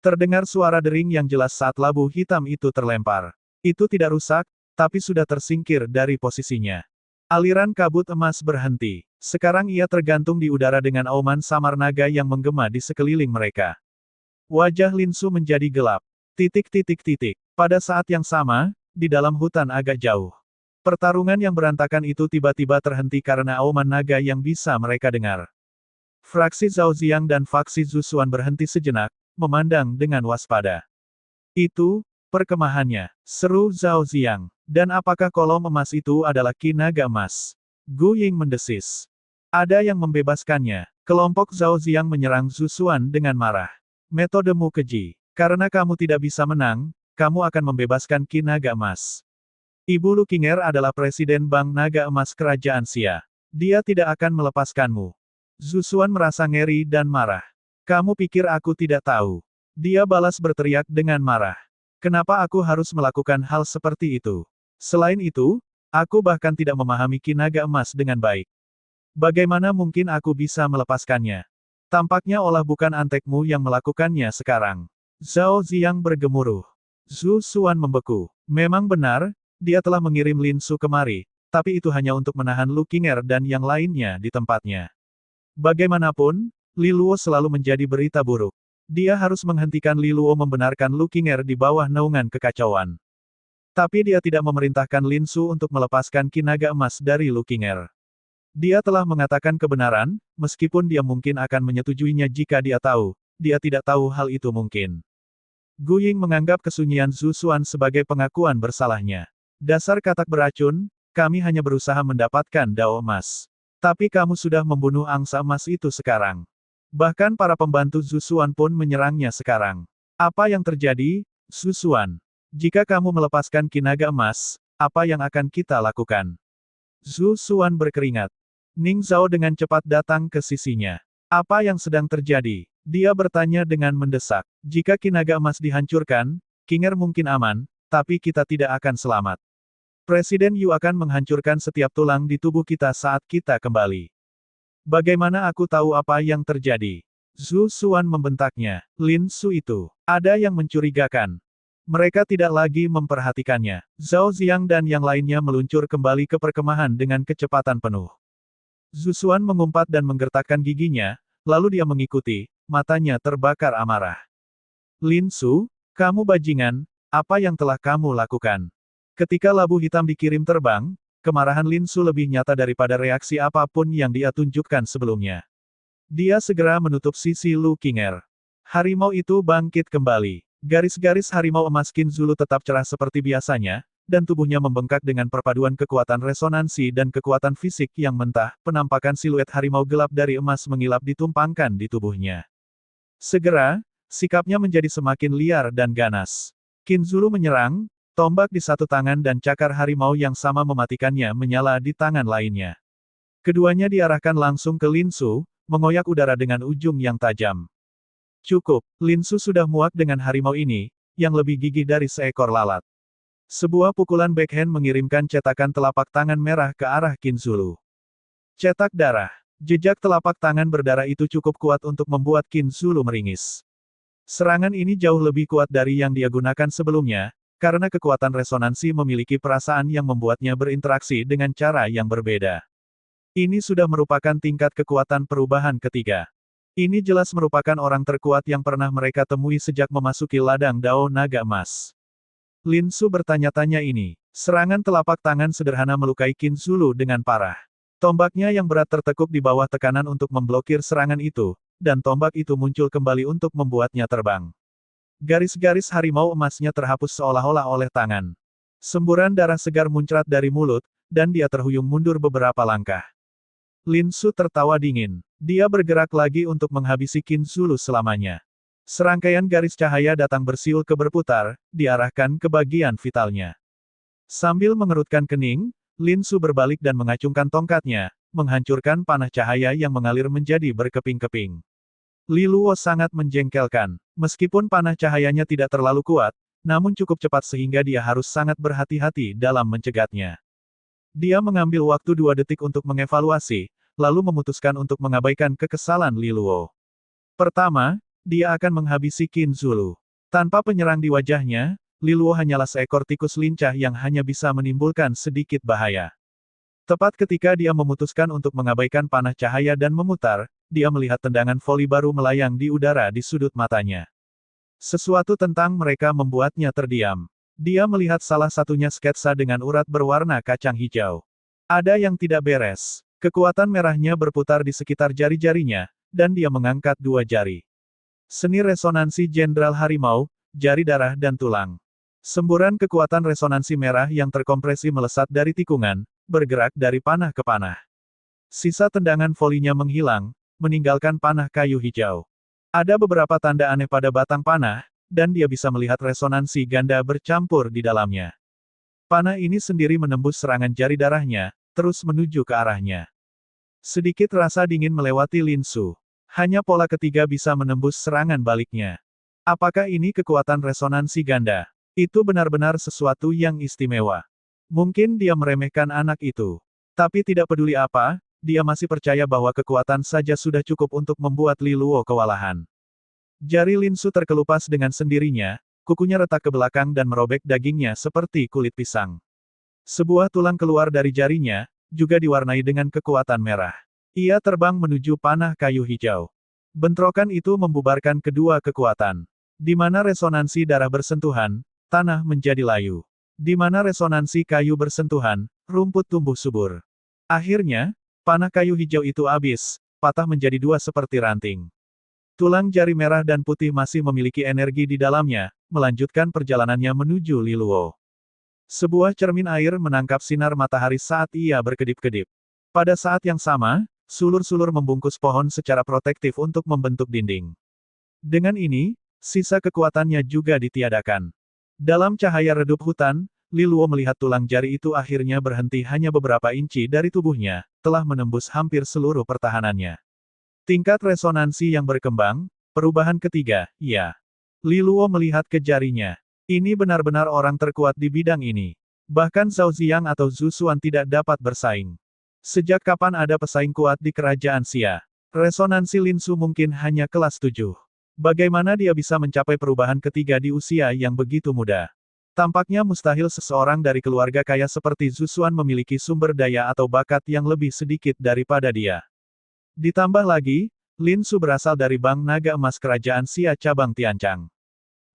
Terdengar suara dering yang jelas saat labu hitam itu terlempar. Itu tidak rusak, tapi sudah tersingkir dari posisinya. Aliran kabut emas berhenti. Sekarang ia tergantung di udara dengan auman samar naga yang menggema di sekeliling mereka. Wajah Lin Su menjadi gelap. Pada saat yang sama, di dalam hutan agak jauh. Pertarungan yang berantakan itu tiba-tiba terhenti karena auman naga yang bisa mereka dengar. Fraksi Zhao Ziang dan faksi Zhu Xuan berhenti sejenak, memandang dengan waspada. Itu, perkemahannya, seru Zhao Ziang. Dan apakah kolom emas itu adalah Qi Naga Emas? Gu Ying mendesis. Ada yang membebaskannya. Kelompok Zhao Ziang menyerang Zhu Xuan dengan marah. Metodemu keji. Karena kamu tidak bisa menang, kamu akan membebaskan Qi Naga Emas. Ibu Lu Qinger adalah Presiden Bank Naga Emas Kerajaan Xia. Dia tidak akan melepaskanmu. Zhu Xuan merasa ngeri dan marah. Kamu pikir aku tidak tahu? Dia balas berteriak dengan marah. Kenapa aku harus melakukan hal seperti itu? Selain itu, aku bahkan tidak memahami Qi Naga Emas dengan baik. Bagaimana mungkin aku bisa melepaskannya? Tampaknya olah bukan antekmu yang melakukannya sekarang. Zhao Ziang bergemuruh. Zhu Xuan membeku. Memang benar, dia telah mengirim Lin Su kemari, tapi itu hanya untuk menahan Lu Qinger dan yang lainnya di tempatnya. Bagaimanapun, Li Luo selalu menjadi berita buruk. Dia harus menghentikan Li Luo membenarkan Lu Qinger di bawah naungan kekacauan. Tapi dia tidak memerintahkan Lin Su untuk melepaskan Qi Naga Emas dari Lu Qinger. Dia telah mengatakan kebenaran, meskipun dia mungkin akan menyetujuinya jika dia tahu, dia tidak tahu hal itu mungkin. Gu Ying menganggap kesunyian Zhu Xuan sebagai pengakuan bersalahnya. Dasar katak beracun, kami hanya berusaha mendapatkan dao emas. Tapi kamu sudah membunuh angsa emas itu sekarang. Bahkan para pembantu Zhu Xuan pun menyerangnya sekarang. Apa yang terjadi, Zhu Xuan? Jika kamu melepaskan Qi Naga Emas, apa yang akan kita lakukan? Zhu Xuan berkeringat. Ning Zhao dengan cepat datang ke sisinya. Apa yang sedang terjadi? Dia bertanya dengan mendesak. Jika Qi Naga Emas dihancurkan, Qinger mungkin aman, tapi kita tidak akan selamat. Presiden Yu akan menghancurkan setiap tulang di tubuh kita saat kita kembali. Bagaimana aku tahu apa yang terjadi? Zhu Xuan membentaknya. Lin Su itu. Ada yang mencurigakan. Mereka tidak lagi memperhatikannya. Zhao Ziang dan yang lainnya meluncur kembali ke perkemahan dengan kecepatan penuh. Zhu Xuan mengumpat dan menggertakkan giginya, lalu dia mengikuti, matanya terbakar amarah. Lin Su, kamu bajingan, apa yang telah kamu lakukan? Ketika labu hitam dikirim terbang, kemarahan Lin Su lebih nyata daripada reaksi apapun yang dia tunjukkan sebelumnya. Dia segera menutup sisi Lu Qinger. Harimau itu bangkit kembali. Garis-garis harimau emas Qin Zulu tetap cerah seperti biasanya, dan tubuhnya membengkak dengan perpaduan kekuatan resonansi dan kekuatan fisik yang mentah, penampakan siluet harimau gelap dari emas mengilap ditumpangkan di tubuhnya. Segera, sikapnya menjadi semakin liar dan ganas. Qin Zulu menyerang, tombak di satu tangan dan cakar harimau yang sama mematikannya menyala di tangan lainnya. Keduanya diarahkan langsung ke Lin Su, mengoyak udara dengan ujung yang tajam. Cukup, Lin Su sudah muak dengan harimau ini, yang lebih gigih dari seekor lalat. Sebuah pukulan backhand mengirimkan cetakan telapak tangan merah ke arah Qin Zulu. Cetak darah. Jejak telapak tangan berdarah itu cukup kuat untuk membuat Qin Zulu meringis. Serangan ini jauh lebih kuat dari yang dia gunakan sebelumnya, karena kekuatan resonansi memiliki perasaan yang membuatnya berinteraksi dengan cara yang berbeda. Ini sudah merupakan tingkat kekuatan perubahan ketiga. Ini jelas merupakan orang terkuat yang pernah mereka temui sejak memasuki ladang Dao Naga Emas. Lin Su bertanya-tanya ini. Serangan telapak tangan sederhana melukai Qin Zulu dengan parah. Tombaknya yang berat tertekuk di bawah tekanan untuk memblokir serangan itu, dan tombak itu muncul kembali untuk membuatnya terbang. Garis-garis harimau emasnya terhapus seolah-olah oleh tangan. Semburan darah segar muncrat dari mulut, dan dia terhuyung mundur beberapa langkah. Lin Su tertawa dingin. Dia bergerak lagi untuk menghabisi Qin Zulu selamanya. Serangkaian garis cahaya datang bersiul ke berputar, diarahkan ke bagian vitalnya. Sambil mengerutkan kening, Lin Su berbalik dan mengacungkan tongkatnya, menghancurkan panah cahaya yang mengalir menjadi berkeping-keping. Li Luo sangat menjengkelkan. Meskipun panah cahayanya tidak terlalu kuat, namun cukup cepat sehingga dia harus sangat berhati-hati dalam mencegatnya. Dia mengambil waktu 2 detik untuk mengevaluasi, lalu memutuskan untuk mengabaikan kekesalan Li Luo. Pertama, dia akan menghabisi Qin Zulu. Tanpa penyerang di wajahnya, Li Luo hanyalah seekor tikus lincah yang hanya bisa menimbulkan sedikit bahaya. Tepat ketika dia memutuskan untuk mengabaikan panah cahaya dan memutar, dia melihat tendangan voli baru melayang di udara di sudut matanya. Sesuatu tentang mereka membuatnya terdiam. Dia melihat salah satunya sketsa dengan urat berwarna kacang hijau. Ada yang tidak beres. Kekuatan merahnya berputar di sekitar jari-jarinya, dan dia mengangkat 2 jari. Seni resonansi Jenderal Harimau, jari darah dan tulang. Semburan kekuatan resonansi merah yang terkompresi melesat dari tikungan, bergerak dari panah ke panah. Sisa tendangan volinya menghilang, meninggalkan panah kayu hijau. Ada beberapa tanda aneh pada batang panah, dan dia bisa melihat resonansi ganda bercampur di dalamnya. Panah ini sendiri menembus serangan jari darahnya, terus menuju ke arahnya. Sedikit rasa dingin melewati Lin Su. Hanya pola ketiga bisa menembus serangan baliknya. Apakah ini kekuatan resonansi ganda? Itu benar-benar sesuatu yang istimewa. Mungkin dia meremehkan anak itu. Tapi tidak peduli apa, dia masih percaya bahwa kekuatan saja sudah cukup untuk membuat Li Luo kewalahan. Jari Lin Su terkelupas dengan sendirinya, kukunya retak ke belakang dan merobek dagingnya seperti kulit pisang. Sebuah tulang keluar dari jarinya, juga diwarnai dengan kekuatan merah. Ia terbang menuju panah kayu hijau. Bentrokan itu membubarkan kedua kekuatan. Di mana resonansi darah bersentuhan, tanah menjadi layu. Di mana resonansi kayu bersentuhan, rumput tumbuh subur. Akhirnya, panah kayu hijau itu habis, patah menjadi 2 seperti ranting. Tulang jari merah dan putih masih memiliki energi di dalamnya, melanjutkan perjalanannya menuju Li Luo. Sebuah cermin air menangkap sinar matahari saat ia berkedip-kedip. Pada saat yang sama, sulur-sulur membungkus pohon secara protektif untuk membentuk dinding. Dengan ini, sisa kekuatannya juga ditiadakan. Dalam cahaya redup hutan, Li Luo melihat tulang jari itu akhirnya berhenti hanya beberapa inci dari tubuhnya, telah menembus hampir seluruh pertahanannya. Tingkat resonansi yang berkembang, perubahan ketiga, ya. Li Luo melihat ke jarinya. Ini benar-benar orang terkuat di bidang ini. Bahkan Zhao Ziyang atau Zhu Xuan tidak dapat bersaing. Sejak kapan ada pesaing kuat di kerajaan Xia? Resonansi Lin Su mungkin hanya kelas 7. Bagaimana dia bisa mencapai perubahan ketiga di usia yang begitu muda? Tampaknya mustahil seseorang dari keluarga kaya seperti Zhu Xuan memiliki sumber daya atau bakat yang lebih sedikit daripada dia. Ditambah lagi, Lin Su berasal dari Bank Naga Emas Kerajaan Xia cabang Tianchang.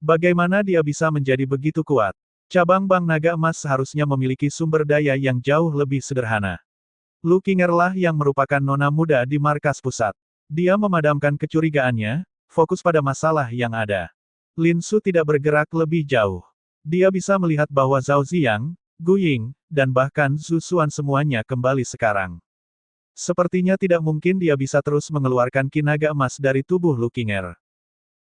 Bagaimana dia bisa menjadi begitu kuat? Cabang Bank Naga Emas seharusnya memiliki sumber daya yang jauh lebih sederhana. Lu Qing'erlah yang merupakan nona muda di markas pusat. Dia memadamkan kecurigaannya, fokus pada masalah yang ada. Lin Su tidak bergerak lebih jauh. Dia bisa melihat bahwa Zhao Ziyang, Gu Ying, dan bahkan Zhu Xuan semuanya kembali sekarang. Sepertinya tidak mungkin dia bisa terus mengeluarkan kinaga emas dari tubuh Lu Qinger.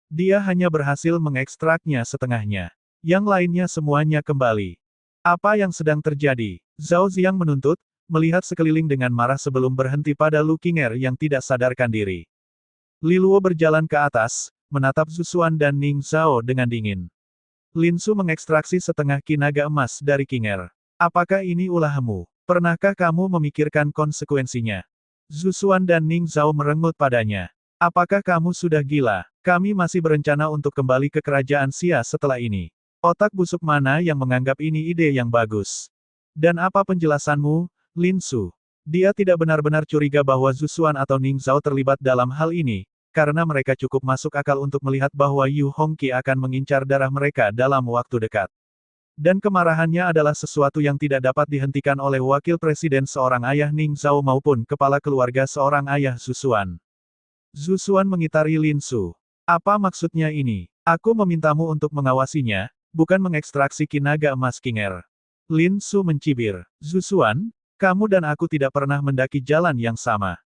Dia hanya berhasil mengekstraknya setengahnya. Yang lainnya semuanya kembali. Apa yang sedang terjadi? Zhao Ziyang menuntut, melihat sekeliling dengan marah sebelum berhenti pada Lu Qinger yang tidak sadarkan diri. Li Luo berjalan ke atas, menatap Zhu Xuan dan Ning Zhao dengan dingin. Lin Su mengekstraksi setengah kinaga emas dari Qinger. Apakah ini ulahmu? Pernahkah kamu memikirkan konsekuensinya? Zhu Xuan dan Ning Zhao merengut padanya. Apakah kamu sudah gila? Kami masih berencana untuk kembali ke kerajaan Xia setelah ini. Otak busuk mana yang menganggap ini ide yang bagus? Dan apa penjelasanmu, Lin Su? Dia tidak benar-benar curiga bahwa Zhu Xuan atau Ning Zhao terlibat dalam hal ini, karena mereka cukup masuk akal untuk melihat bahwa Yu Hongqi akan mengincar darah mereka dalam waktu dekat. Dan kemarahannya adalah sesuatu yang tidak dapat dihentikan oleh wakil presiden seorang ayah Ning Zhao maupun kepala keluarga seorang ayah Zhu Xuan. Zhu Xuan mengitari Lin Su. Apa maksudnya ini? Aku memintamu untuk mengawasinya, bukan mengekstraksi kinaga emas Qinger. Lin Su mencibir. Zhu Xuan, kamu dan aku tidak pernah mendaki jalan yang sama.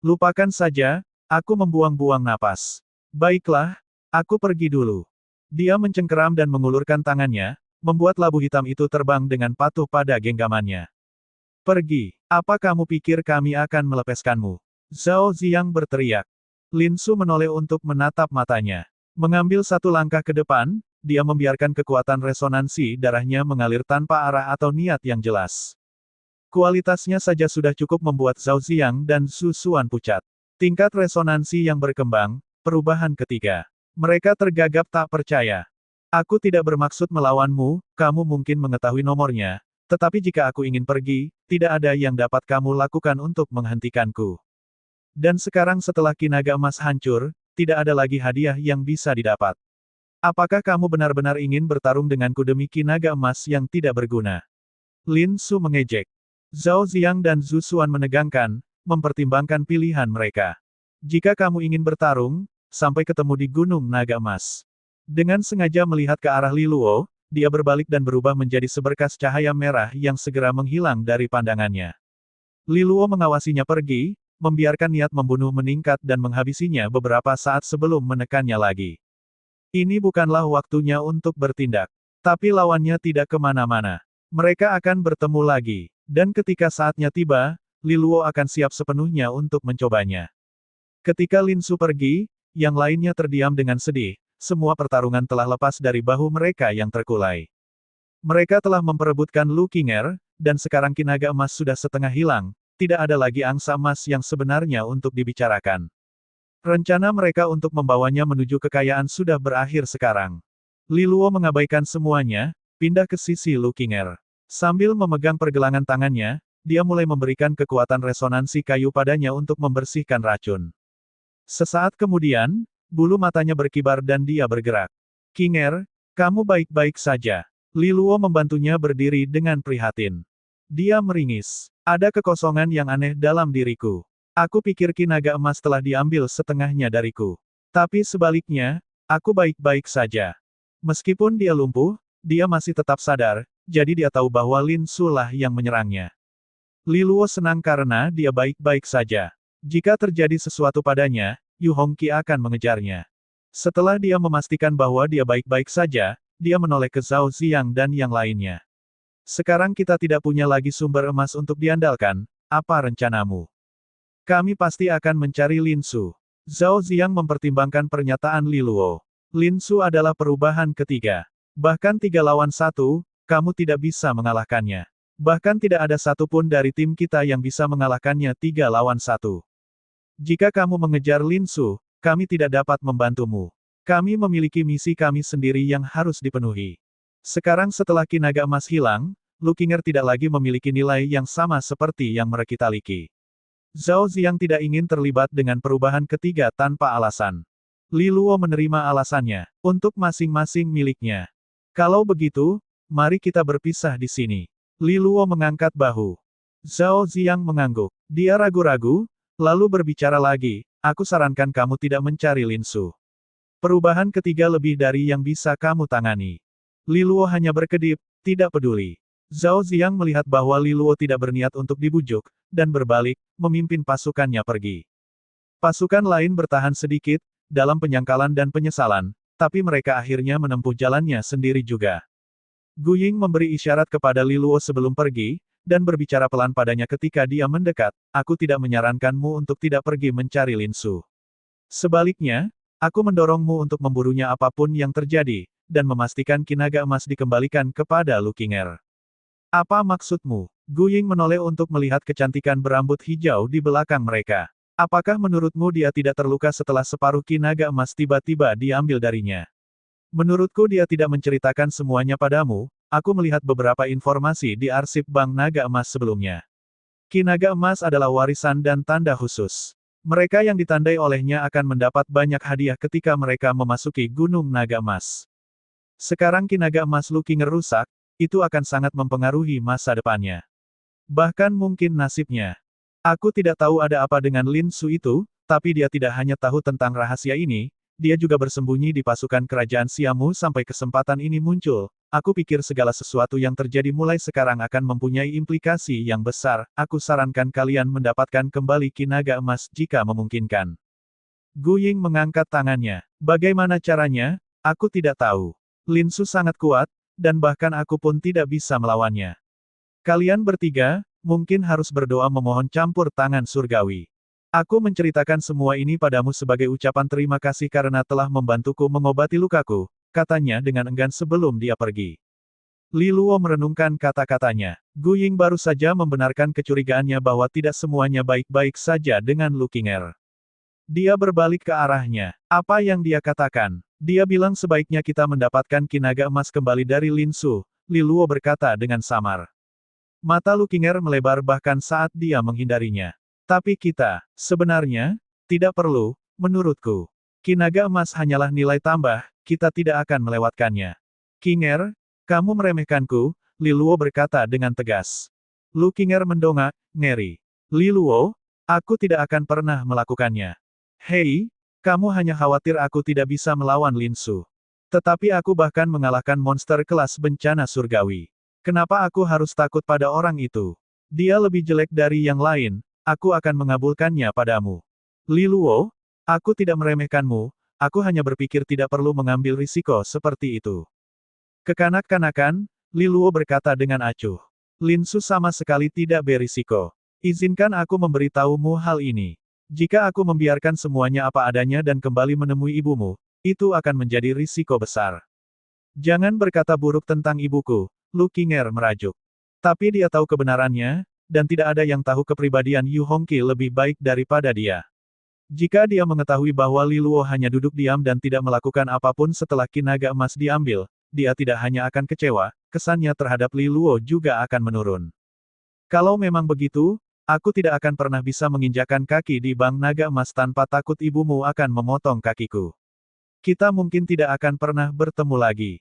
Lupakan saja. Aku membuang-buang napas. Baiklah, aku pergi dulu. Dia mencengkeram dan mengulurkan tangannya, membuat labu hitam itu terbang dengan patuh pada genggamannya. Pergi, apa kamu pikir kami akan melepaskanmu? Zhao Ziyang berteriak. Lin Su menoleh untuk menatap matanya. Mengambil satu langkah ke depan, dia membiarkan kekuatan resonansi darahnya mengalir tanpa arah atau niat yang jelas. Kualitasnya saja sudah cukup membuat Zhao Ziyang dan Zhu Xuan pucat. Tingkat resonansi yang berkembang, perubahan ketiga. Mereka tergagap tak percaya. Aku tidak bermaksud melawanmu, kamu mungkin mengetahui nomornya, tetapi jika aku ingin pergi, tidak ada yang dapat kamu lakukan untuk menghentikanku. Dan sekarang setelah kinaga emas hancur, tidak ada lagi hadiah yang bisa didapat. Apakah kamu benar-benar ingin bertarung denganku demi kinaga emas yang tidak berguna? Lin Su mengejek. Zhao Ziyang dan Zhu Xuan menegangkan, mempertimbangkan pilihan mereka. Jika kamu ingin bertarung, sampai ketemu di Gunung Naga Emas. Dengan sengaja melihat ke arah Li Luo, dia berbalik dan berubah menjadi seberkas cahaya merah yang segera menghilang dari pandangannya. Li Luo mengawasinya pergi, membiarkan niat membunuh meningkat dan menghabisinya beberapa saat sebelum menekannya lagi. Ini bukanlah waktunya untuk bertindak. Tapi lawannya tidak kemana-mana. Mereka akan bertemu lagi. Dan ketika saatnya tiba, Li Luo akan siap sepenuhnya untuk mencobanya. Ketika Lin Su pergi, yang lainnya terdiam dengan sedih, semua pertarungan telah lepas dari bahu mereka yang terkulai. Mereka telah memperebutkan Lu Qinger, dan sekarang kinaga emas sudah setengah hilang, tidak ada lagi angsa emas yang sebenarnya untuk dibicarakan. Rencana mereka untuk membawanya menuju kekayaan sudah berakhir sekarang. Li Luo mengabaikan semuanya, pindah ke sisi Lu Qinger. Sambil memegang pergelangan tangannya, dia mulai memberikan kekuatan resonansi kayu padanya untuk membersihkan racun. Sesaat kemudian, bulu matanya berkibar dan dia bergerak. Qinger, kamu baik-baik saja. Li Luo membantunya berdiri dengan prihatin. Dia meringis. Ada kekosongan yang aneh dalam diriku. Aku pikir kinaga emas telah diambil setengahnya dariku. Tapi sebaliknya, aku baik-baik saja. Meskipun dia lumpuh, dia masih tetap sadar, jadi dia tahu bahwa Lin Su lah yang menyerangnya. Li Luo senang karena dia baik-baik saja. Jika terjadi sesuatu padanya, Yu Hongqi akan mengejarnya. Setelah dia memastikan bahwa dia baik-baik saja, dia menoleh ke Zhao Ziyang dan yang lainnya. Sekarang kita tidak punya lagi sumber emas untuk diandalkan, apa rencanamu? Kami pasti akan mencari Lin Su. Zhao Ziyang mempertimbangkan pernyataan Li Luo. Lin Su adalah perubahan ketiga. Bahkan 3 lawan 1, kamu tidak bisa mengalahkannya. Bahkan tidak ada satupun dari tim kita yang bisa mengalahkannya 3 lawan 1. Jika kamu mengejar Lin Su, kami tidak dapat membantumu. Kami memiliki misi kami sendiri yang harus dipenuhi. Sekarang setelah kinaga emas hilang, Lu Qinger tidak lagi memiliki nilai yang sama seperti yang merekita Liki. Zhao Ziyang tidak ingin terlibat dengan perubahan ketiga tanpa alasan. Li Luo menerima alasannya, untuk masing-masing miliknya. Kalau begitu, mari kita berpisah di sini. Li Luo mengangkat bahu. Zhao Ziyang mengangguk. Dia ragu-ragu, lalu berbicara lagi, aku sarankan kamu tidak mencari Lin Su. Perubahan ketiga lebih dari yang bisa kamu tangani. Li Luo hanya berkedip, tidak peduli. Zhao Ziang melihat bahwa Li Luo tidak berniat untuk dibujuk, dan berbalik, memimpin pasukannya pergi. Pasukan lain bertahan sedikit, dalam penyangkalan dan penyesalan, tapi mereka akhirnya menempuh jalannya sendiri juga. Gu Ying memberi isyarat kepada Li Luo sebelum pergi, dan berbicara pelan padanya ketika dia mendekat, aku tidak menyarankanmu untuk tidak pergi mencari Lin Su. Sebaliknya, aku mendorongmu untuk memburunya apapun yang terjadi, dan memastikan kinaga emas dikembalikan kepada Lu Qinger. Apa maksudmu? Gu Ying menoleh untuk melihat kecantikan berambut hijau di belakang mereka. Apakah menurutmu dia tidak terluka setelah separuh kinaga emas tiba-tiba diambil darinya? Menurutku dia tidak menceritakan semuanya padamu, aku melihat beberapa informasi di arsip Bank Naga Emas sebelumnya. Kinaga emas adalah warisan dan tanda khusus. Mereka yang ditandai olehnya akan mendapat banyak hadiah ketika mereka memasuki Gunung Naga Emas. Sekarang kinaga emas Lu Qinger rusak, itu akan sangat mempengaruhi masa depannya. Bahkan mungkin nasibnya. Aku tidak tahu ada apa dengan Lin Su itu, tapi dia tidak hanya tahu tentang rahasia ini, dia juga bersembunyi di pasukan kerajaan Siamu sampai kesempatan ini muncul. Aku pikir segala sesuatu yang terjadi mulai sekarang akan mempunyai implikasi yang besar, aku sarankan kalian mendapatkan kembali kinaga emas jika memungkinkan. Gu Ying mengangkat tangannya. Bagaimana caranya? Aku tidak tahu. Lin Su sangat kuat, dan bahkan aku pun tidak bisa melawannya. Kalian bertiga, mungkin harus berdoa memohon campur tangan surgawi. Aku menceritakan semua ini padamu sebagai ucapan terima kasih karena telah membantuku mengobati lukaku, katanya dengan enggan sebelum dia pergi. Li Luo merenungkan kata-katanya. Gu Ying baru saja membenarkan kecurigaannya bahwa tidak semuanya baik-baik saja dengan Lu Qinger. Dia berbalik ke arahnya. Apa yang dia katakan? Dia bilang sebaiknya kita mendapatkan kinaga emas kembali dari Lin Su, Li Luo berkata dengan samar. Mata Lu Qinger melebar bahkan saat dia menghindarinya. Tapi kita, sebenarnya, tidak perlu, menurutku. Kinaga emas hanyalah nilai tambah, kita tidak akan melewatkannya. Qinger, kamu meremehkanku, Li Luo berkata dengan tegas. Lu Qinger mendongak, ngeri. Li Luo, aku tidak akan pernah melakukannya. Hei, kamu hanya khawatir aku tidak bisa melawan Lin Su. Tetapi aku bahkan mengalahkan monster kelas bencana surgawi. Kenapa aku harus takut pada orang itu? Dia lebih jelek dari yang lain, aku akan mengabulkannya padamu. Li Luo, aku tidak meremehkanmu, aku hanya berpikir tidak perlu mengambil risiko seperti itu. Kekanak-kanakan, Li Luo berkata dengan acuh. Lin Su sama sekali tidak berisiko. Izinkan aku memberitahumu hal ini. Jika aku membiarkan semuanya apa adanya dan kembali menemui ibumu, itu akan menjadi risiko besar. Jangan berkata buruk tentang ibuku, Lu Qinger merajuk. Tapi dia tahu kebenarannya, dan tidak ada yang tahu kepribadian Yu Hongqi lebih baik daripada dia. Jika dia mengetahui bahwa Li Luo hanya duduk diam dan tidak melakukan apapun setelah kinaga emas diambil, dia tidak hanya akan kecewa, kesannya terhadap Li Luo juga akan menurun. Kalau memang begitu, aku tidak akan pernah bisa menginjakan kaki di Bank Naga Emas tanpa takut ibumu akan memotong kakiku. Kita mungkin tidak akan pernah bertemu lagi.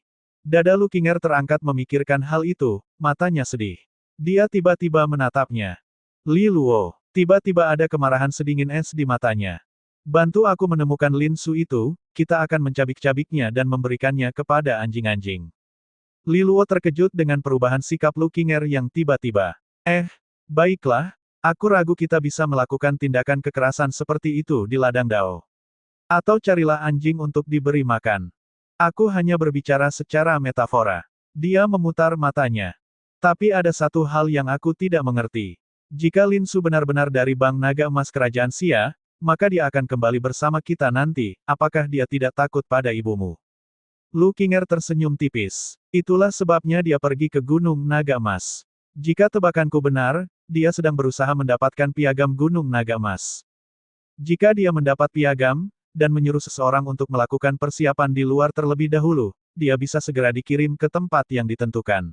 Dada Lu Qinger terangkat memikirkan hal itu, matanya sedih. Dia tiba-tiba menatapnya. Li Luo, tiba-tiba ada kemarahan sedingin es di matanya. Bantu aku menemukan Lin Su itu, kita akan mencabik-cabiknya dan memberikannya kepada anjing-anjing. Li Luo terkejut dengan perubahan sikap Lu Qinger yang tiba-tiba. Baiklah, aku ragu kita bisa melakukan tindakan kekerasan seperti itu di ladang Dao. Atau carilah anjing untuk diberi makan. Aku hanya berbicara secara metafora. Dia memutar matanya. Tapi ada satu hal yang aku tidak mengerti. Jika Lin Su benar-benar dari Bank Naga Emas Kerajaan Xia, maka dia akan kembali bersama kita nanti, apakah dia tidak takut pada ibumu? Lu Qinger tersenyum tipis. Itulah sebabnya dia pergi ke Gunung Naga Emas. Jika tebakanku benar, dia sedang berusaha mendapatkan piagam Gunung Naga Emas. Jika dia mendapat piagam, dan menyuruh seseorang untuk melakukan persiapan di luar terlebih dahulu, dia bisa segera dikirim ke tempat yang ditentukan.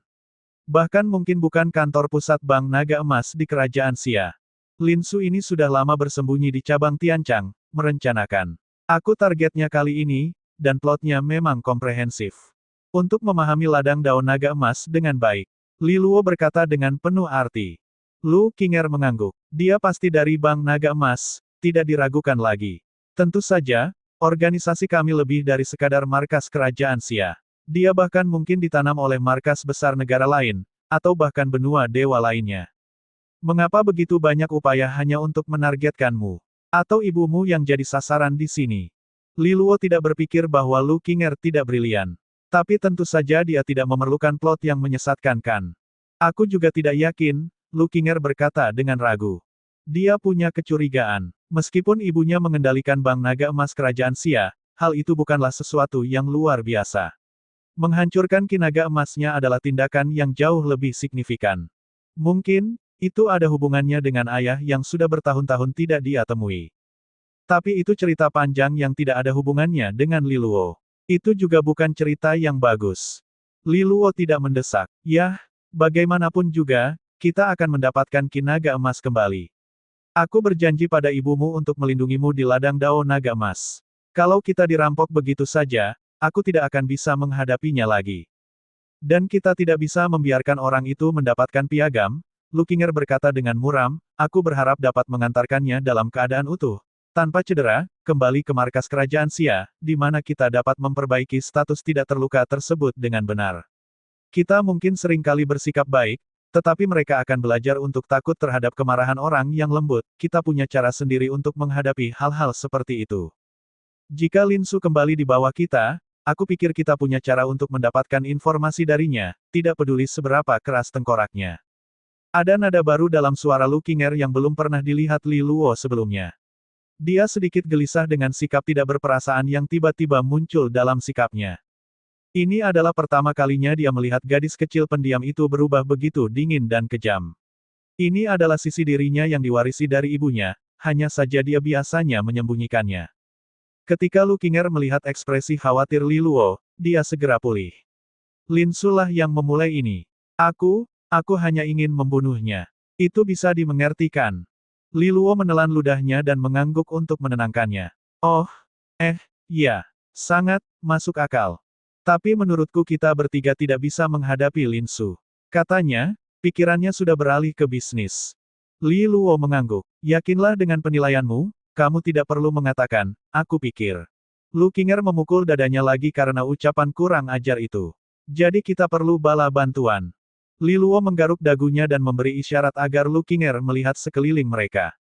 Bahkan mungkin bukan kantor pusat Bank Naga Emas di Kerajaan Xia. Lin Su ini sudah lama bersembunyi di cabang Tianchang, merencanakan. Aku targetnya kali ini, dan plotnya memang komprehensif. Untuk memahami ladang daun naga emas dengan baik. Li Luo berkata dengan penuh arti. Lu Qinger mengangguk. Dia pasti dari Bank Naga Emas, tidak diragukan lagi. Tentu saja, Organisasi kami lebih dari sekadar markas kerajaan Xia. Dia bahkan mungkin ditanam oleh markas besar negara lain, atau bahkan benua dewa lainnya. Mengapa begitu banyak upaya hanya untuk menargetkanmu? Atau ibumu yang jadi sasaran di sini? Li Luo tidak berpikir bahwa Lu Qinger tidak brilian. Tapi tentu saja dia tidak memerlukan plot yang menyesatkan kan. Aku juga tidak yakin, Lu Qinger berkata dengan ragu. Dia punya kecurigaan. Meskipun ibunya mengendalikan Bank Naga Emas Kerajaan Xia, hal itu bukanlah sesuatu yang luar biasa. Menghancurkan kinaga emasnya adalah tindakan yang jauh lebih signifikan. Mungkin, itu ada hubungannya dengan ayah yang sudah bertahun-tahun tidak dia temui. Tapi itu cerita panjang yang tidak ada hubungannya dengan Li Luo. Itu juga bukan cerita yang bagus. Li Luo tidak mendesak. Yah, bagaimanapun juga, kita akan mendapatkan kinaga emas kembali. Aku berjanji pada ibumu untuk melindungimu di ladang Dao Naga Emas. Kalau kita dirampok begitu saja, aku tidak akan bisa menghadapinya lagi. Dan kita tidak bisa membiarkan orang itu mendapatkan piagam, Lu Qinger berkata dengan muram, aku berharap dapat mengantarkannya dalam keadaan utuh, tanpa cedera, kembali ke markas kerajaan Xia, di mana kita dapat memperbaiki status tidak terluka tersebut dengan benar. Kita mungkin seringkali bersikap baik, tetapi mereka akan belajar untuk takut terhadap kemarahan orang yang lembut, kita punya cara sendiri untuk menghadapi hal-hal seperti itu. Jika Lin Su kembali di bawah kita, aku pikir kita punya cara untuk mendapatkan informasi darinya, tidak peduli seberapa keras tengkoraknya. Ada nada baru dalam suara Lu Qinger yang belum pernah dilihat Li Luo sebelumnya. Dia sedikit gelisah dengan sikap tidak berperasaan yang tiba-tiba muncul dalam sikapnya. Ini adalah pertama kalinya dia melihat gadis kecil pendiam itu berubah begitu dingin dan kejam. Ini adalah sisi dirinya yang diwarisi dari ibunya, hanya saja dia biasanya menyembunyikannya. Ketika Lu Qinger melihat ekspresi khawatir Li Luo, dia segera pulih. Lin Su lah yang memulai ini. Aku hanya ingin membunuhnya. Itu bisa dimengertikan. Li Luo menelan ludahnya dan mengangguk untuk menenangkannya. Oh, ya, sangat masuk akal. Tapi menurutku kita bertiga tidak bisa menghadapi Lin Su. Katanya, pikirannya sudah beralih ke bisnis. Li Luo mengangguk. Yakinlah dengan penilaianmu, kamu tidak perlu mengatakan, aku pikir. Lu Qinger memukul dadanya lagi karena ucapan kurang ajar itu. Jadi kita perlu bala bantuan. Li Luo menggaruk dagunya dan memberi isyarat agar Lu Qinger melihat sekeliling mereka.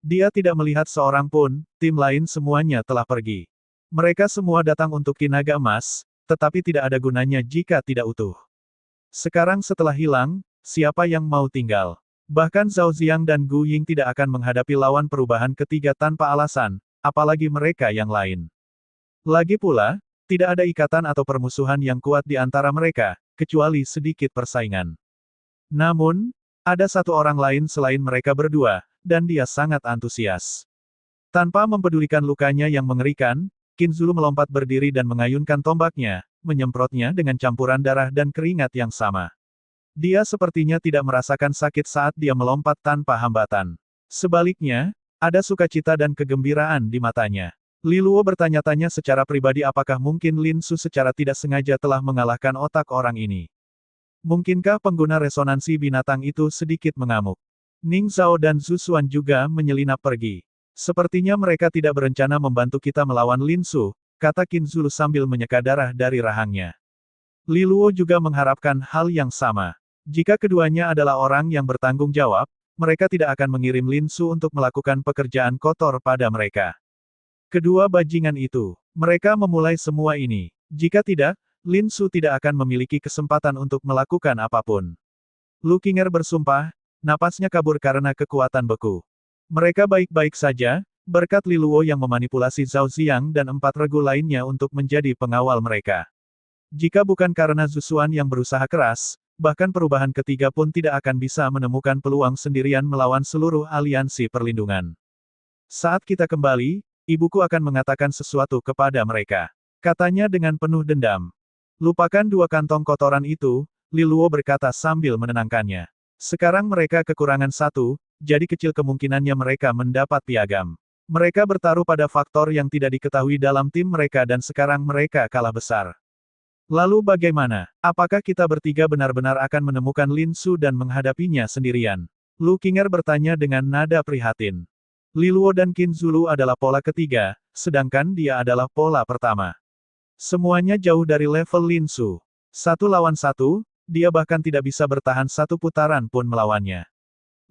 Dia tidak melihat seorang pun, tim lain semuanya telah pergi. Mereka semua datang untuk kinaga emas, tetapi tidak ada gunanya jika tidak utuh. Sekarang setelah hilang, siapa yang mau tinggal? Bahkan Zhao Ziang dan Gu Ying tidak akan menghadapi lawan perubahan ketiga tanpa alasan, apalagi mereka yang lain. Lagi pula, tidak ada ikatan atau permusuhan yang kuat di antara mereka, kecuali sedikit persaingan. Namun, ada satu orang lain selain mereka berdua, dan dia sangat antusias. Tanpa mempedulikan lukanya yang mengerikan, Qin Zulu melompat berdiri dan mengayunkan tombaknya, menyemprotnya dengan campuran darah dan keringat yang sama. Dia sepertinya tidak merasakan sakit saat dia melompat tanpa hambatan. Sebaliknya, ada sukacita dan kegembiraan di matanya. Li Luo bertanya-tanya secara pribadi apakah mungkin Lin Su secara tidak sengaja telah mengalahkan otak orang ini. Mungkinkah pengguna resonansi binatang itu sedikit mengamuk? Ning Zhao dan Zhu Xuan juga menyelinap pergi. Sepertinya mereka tidak berencana membantu kita melawan Lin Su, kata Qin Zulu sambil menyeka darah dari rahangnya. Li Luo juga mengharapkan hal yang sama. Jika keduanya adalah orang yang bertanggung jawab, mereka tidak akan mengirim Lin Su untuk melakukan pekerjaan kotor pada mereka. Kedua bajingan itu, mereka memulai semua ini. Jika tidak, Lin Su tidak akan memiliki kesempatan untuk melakukan apapun. Lu Qinger bersumpah, napasnya kabur karena kekuatan beku. Mereka baik-baik saja, berkat Li Luo yang memanipulasi Zhao Ziang dan 4 regu lainnya untuk menjadi pengawal mereka. Jika bukan karena Zhu Xuan yang berusaha keras, bahkan perubahan ketiga pun tidak akan bisa menemukan peluang sendirian melawan seluruh aliansi perlindungan. Saat kita kembali, ibuku akan mengatakan sesuatu kepada mereka. Katanya dengan penuh dendam. Lupakan 2 kantong kotoran itu, Li Luo berkata sambil menenangkannya. Sekarang mereka kekurangan 1, jadi kecil kemungkinannya mereka mendapat piagam. Mereka bertaruh pada faktor yang tidak diketahui dalam tim mereka dan sekarang mereka kalah besar. Lalu bagaimana? Apakah kita bertiga benar-benar akan menemukan Lin Su dan menghadapinya sendirian? Lu Qinger bertanya dengan nada prihatin. Li Luo dan Qin Zulu adalah pola ketiga, sedangkan dia adalah pola pertama. Semuanya jauh dari level Lin Su. 1 lawan 1, dia bahkan tidak bisa bertahan 1 putaran pun melawannya.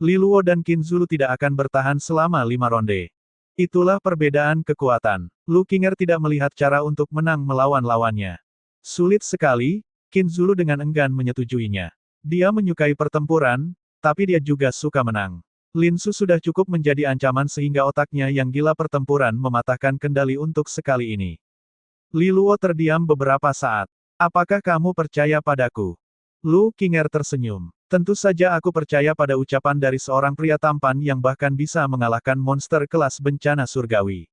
Li Luo dan Qin Zulu tidak akan bertahan selama 5 ronde. Itulah perbedaan kekuatan. Lu Qinger tidak melihat cara untuk menang melawan lawannya. Sulit sekali, Qin Zulu dengan enggan menyetujuinya. Dia menyukai pertempuran, tapi dia juga suka menang. Lin Su sudah cukup menjadi ancaman sehingga otaknya yang gila pertempuran mematahkan kendali untuk sekali ini. Li Luo terdiam beberapa saat. Apakah kamu percaya padaku? Lu Qinger tersenyum. Tentu saja aku percaya pada ucapan dari seorang pria tampan yang bahkan bisa mengalahkan monster kelas bencana surgawi.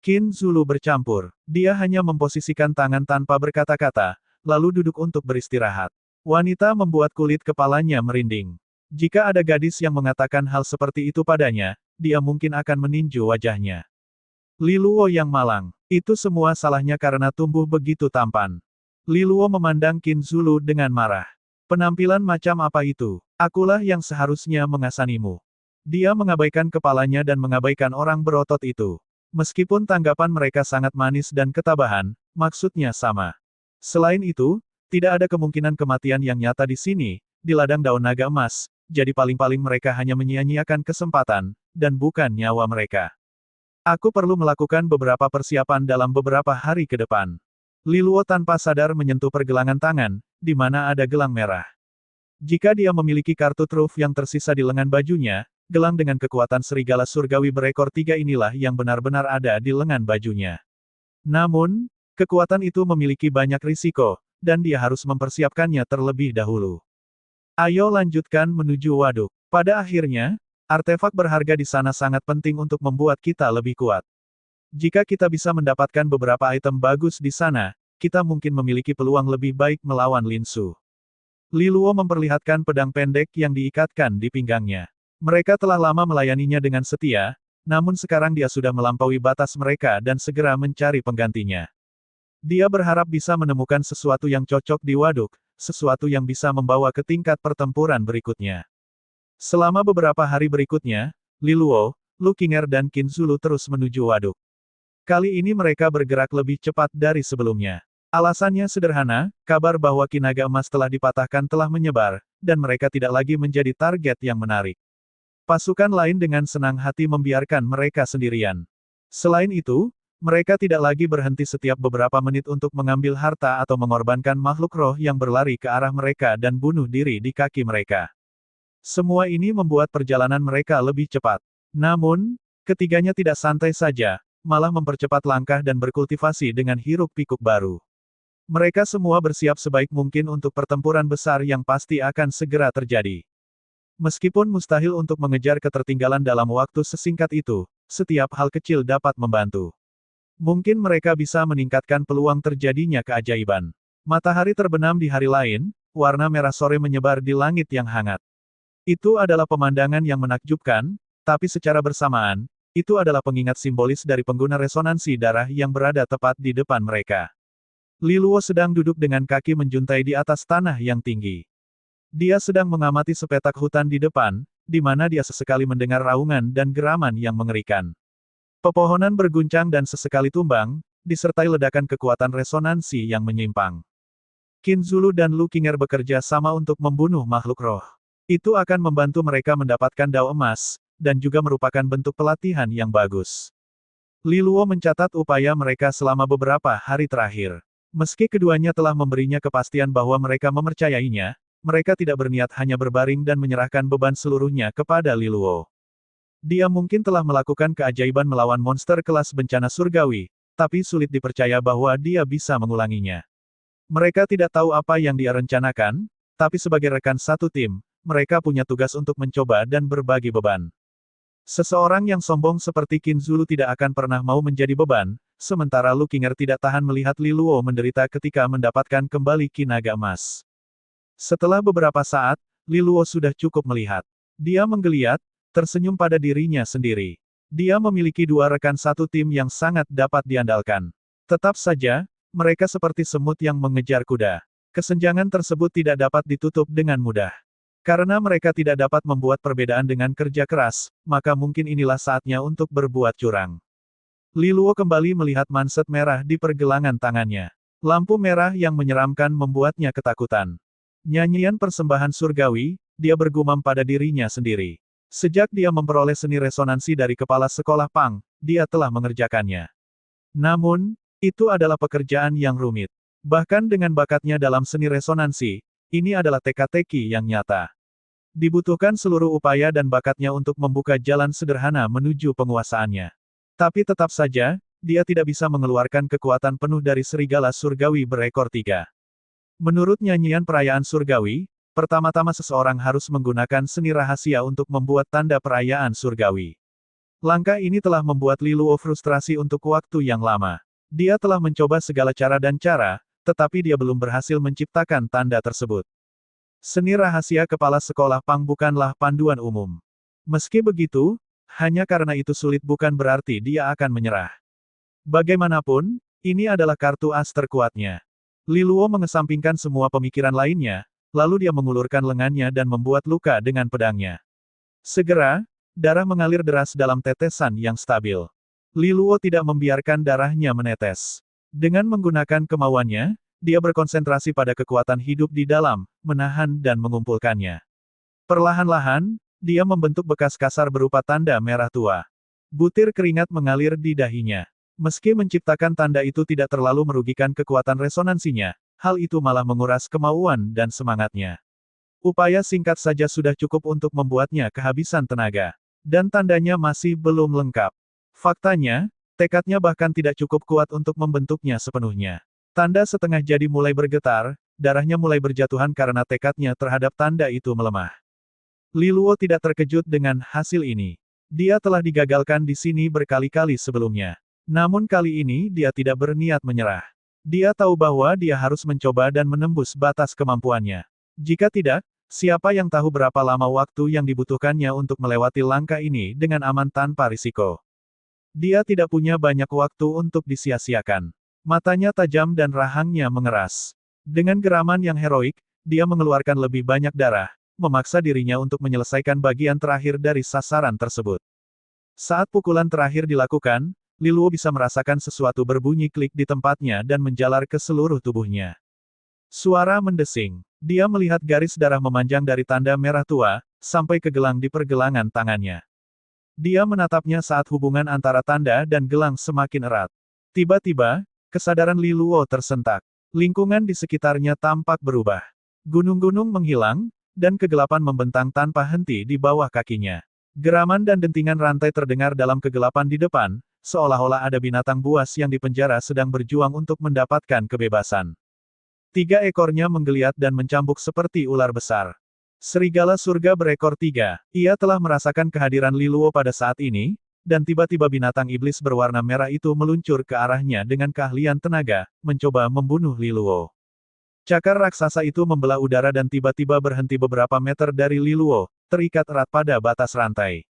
Qin Zulu bercampur. Dia hanya memposisikan tangan tanpa berkata-kata, lalu duduk untuk beristirahat. Wanita membuat kulit kepalanya merinding. Jika ada gadis yang mengatakan hal seperti itu padanya, dia mungkin akan meninju wajahnya. Li Luo yang malang. Itu semua salahnya karena tumbuh begitu tampan. Li Luo memandang Qin Zulu dengan marah. Penampilan macam apa itu? Akulah yang seharusnya mengasanimu. Dia mengabaikan kepalanya dan mengabaikan orang berotot itu. Meskipun tanggapan mereka sangat manis dan ketabahan, maksudnya sama. Selain itu, tidak ada kemungkinan kematian yang nyata di sini, di ladang daun naga emas, jadi paling-paling mereka hanya menyia-nyiakan kesempatan, dan bukan nyawa mereka. Aku perlu melakukan beberapa persiapan dalam beberapa hari ke depan. Li Luo tanpa sadar menyentuh pergelangan tangan, di mana ada gelang merah. Jika dia memiliki kartu truf yang tersisa di lengan bajunya, gelang dengan kekuatan serigala surgawi berekor 3 inilah yang benar-benar ada di lengan bajunya. Namun, kekuatan itu memiliki banyak risiko, dan dia harus mempersiapkannya terlebih dahulu. Ayo lanjutkan menuju waduk. Pada akhirnya, artefak berharga di sana sangat penting untuk membuat kita lebih kuat. Jika kita bisa mendapatkan beberapa item bagus di sana, kita mungkin memiliki peluang lebih baik melawan Lin Su. Li Luo memperlihatkan pedang pendek yang diikatkan di pinggangnya. Mereka telah lama melayaninya dengan setia, namun sekarang dia sudah melampaui batas mereka dan segera mencari penggantinya. Dia berharap bisa menemukan sesuatu yang cocok di waduk, sesuatu yang bisa membawa ke tingkat pertempuran berikutnya. Selama beberapa hari berikutnya, Li Luo, Lu Qinger dan Qin Zulu terus menuju waduk. Kali ini mereka bergerak lebih cepat dari sebelumnya. Alasannya sederhana, kabar bahwa Qi Naga Emas telah dipatahkan telah menyebar, dan mereka tidak lagi menjadi target yang menarik. Pasukan lain dengan senang hati membiarkan mereka sendirian. Selain itu, mereka tidak lagi berhenti setiap beberapa menit untuk mengambil harta atau mengorbankan makhluk roh yang berlari ke arah mereka dan bunuh diri di kaki mereka. Semua ini membuat perjalanan mereka lebih cepat. Namun, ketiganya tidak santai saja, malah mempercepat langkah dan berkultivasi dengan hiruk-pikuk baru. Mereka semua bersiap sebaik mungkin untuk pertempuran besar yang pasti akan segera terjadi. Meskipun mustahil untuk mengejar ketertinggalan dalam waktu sesingkat itu, setiap hal kecil dapat membantu. Mungkin mereka bisa meningkatkan peluang terjadinya keajaiban. Matahari terbenam di hari lain, warna merah sore menyebar di langit yang hangat. Itu adalah pemandangan yang menakjubkan, tapi secara bersamaan, itu adalah pengingat simbolis dari pengguna resonansi darah yang berada tepat di depan mereka. Li Luo sedang duduk dengan kaki menjuntai di atas tanah yang tinggi. Dia sedang mengamati sepetak hutan di depan, di mana dia sesekali mendengar raungan dan geraman yang mengerikan. Pepohonan berguncang dan sesekali tumbang, disertai ledakan kekuatan resonansi yang menyimpang. Qin Zulu dan Lu Qinger bekerja sama untuk membunuh makhluk roh. Itu akan membantu mereka mendapatkan dao emas, dan juga merupakan bentuk pelatihan yang bagus. Li Luo mencatat upaya mereka selama beberapa hari terakhir. Meski keduanya telah memberinya kepastian bahwa mereka mempercayainya, mereka tidak berniat hanya berbaring dan menyerahkan beban seluruhnya kepada Li Luo. Dia mungkin telah melakukan keajaiban melawan monster kelas bencana surgawi, tapi sulit dipercaya bahwa dia bisa mengulanginya. Mereka tidak tahu apa yang dia rencanakan, tapi sebagai rekan satu tim, mereka punya tugas untuk mencoba dan berbagi beban. Seseorang yang sombong seperti Qin Zulu tidak akan pernah mau menjadi beban, sementara Lu Qinger tidak tahan melihat Li Luo menderita ketika mendapatkan kembali Qi Naga Emas. Setelah beberapa saat, Li Luo sudah cukup melihat. Dia menggeliat, tersenyum pada dirinya sendiri. Dia memiliki 2 rekan satu tim yang sangat dapat diandalkan. Tetap saja, mereka seperti semut yang mengejar kuda. Kesenjangan tersebut tidak dapat ditutup dengan mudah. Karena mereka tidak dapat membuat perbedaan dengan kerja keras, maka mungkin inilah saatnya untuk berbuat curang. Li Luo kembali melihat manset merah di pergelangan tangannya. Lampu merah yang menyeramkan membuatnya ketakutan. Nyanyian persembahan surgawi, dia bergumam pada dirinya sendiri. Sejak dia memperoleh seni resonansi dari kepala sekolah Pang, dia telah mengerjakannya. Namun, itu adalah pekerjaan yang rumit. Bahkan dengan bakatnya dalam seni resonansi, ini adalah teka-teki yang nyata. Dibutuhkan seluruh upaya dan bakatnya untuk membuka jalan sederhana menuju penguasaannya. Tapi tetap saja, dia tidak bisa mengeluarkan kekuatan penuh dari serigala surgawi berekor 3. Menurut nyanyian perayaan surgawi, pertama-tama seseorang harus menggunakan seni rahasia untuk membuat tanda perayaan surgawi. Langkah ini telah membuat Li Luo frustrasi untuk waktu yang lama. Dia telah mencoba segala cara dan cara, tetapi dia belum berhasil menciptakan tanda tersebut. Seni rahasia kepala sekolah Pang bukanlah panduan umum. Meski begitu, hanya karena itu sulit bukan berarti dia akan menyerah. Bagaimanapun, ini adalah kartu as terkuatnya. Li Luo mengesampingkan semua pemikiran lainnya, lalu dia mengulurkan lengannya dan membuat luka dengan pedangnya. Segera, darah mengalir deras dalam tetesan yang stabil. Li Luo tidak membiarkan darahnya menetes. Dengan menggunakan kemauannya, dia berkonsentrasi pada kekuatan hidup di dalam, menahan dan mengumpulkannya. Perlahan-lahan, dia membentuk bekas kasar berupa tanda merah tua. Butir keringat mengalir di dahinya. Meski menciptakan tanda itu tidak terlalu merugikan kekuatan resonansinya, hal itu malah menguras kemauan dan semangatnya. Upaya singkat saja sudah cukup untuk membuatnya kehabisan tenaga. Dan tandanya masih belum lengkap. Faktanya, tekadnya bahkan tidak cukup kuat untuk membentuknya sepenuhnya. Tanda setengah jadi mulai bergetar, darahnya mulai berjatuhan karena tekadnya terhadap tanda itu melemah. Li Luo tidak terkejut dengan hasil ini. Dia telah digagalkan di sini berkali-kali sebelumnya. Namun kali ini dia tidak berniat menyerah. Dia tahu bahwa dia harus mencoba dan menembus batas kemampuannya. Jika tidak, siapa yang tahu berapa lama waktu yang dibutuhkannya untuk melewati langkah ini dengan aman tanpa risiko. Dia tidak punya banyak waktu untuk disia-siakan. Matanya tajam dan rahangnya mengeras. Dengan geraman yang heroik, dia mengeluarkan lebih banyak darah, memaksa dirinya untuk menyelesaikan bagian terakhir dari sasaran tersebut. Saat pukulan terakhir dilakukan, Li Luo bisa merasakan sesuatu berbunyi klik di tempatnya dan menjalar ke seluruh tubuhnya. Suara mendesing. Dia melihat garis darah memanjang dari tanda merah tua, sampai ke gelang di pergelangan tangannya. Dia menatapnya saat hubungan antara tanda dan gelang semakin erat. Tiba-tiba, kesadaran Li Luo tersentak. Lingkungan di sekitarnya tampak berubah. Gunung-gunung menghilang, dan kegelapan membentang tanpa henti di bawah kakinya. Geraman dan dentingan rantai terdengar dalam kegelapan di depan, seolah-olah ada binatang buas yang dipenjara sedang berjuang untuk mendapatkan kebebasan. 3 ekornya menggeliat dan mencambuk seperti ular besar. Serigala surga berekor 3. Ia telah merasakan kehadiran Li Luo pada saat ini, dan tiba-tiba binatang iblis berwarna merah itu meluncur ke arahnya dengan keahlian tenaga, mencoba membunuh Li Luo. Cakar raksasa itu membelah udara dan tiba-tiba berhenti beberapa meter dari Li Luo, terikat erat pada batas rantai.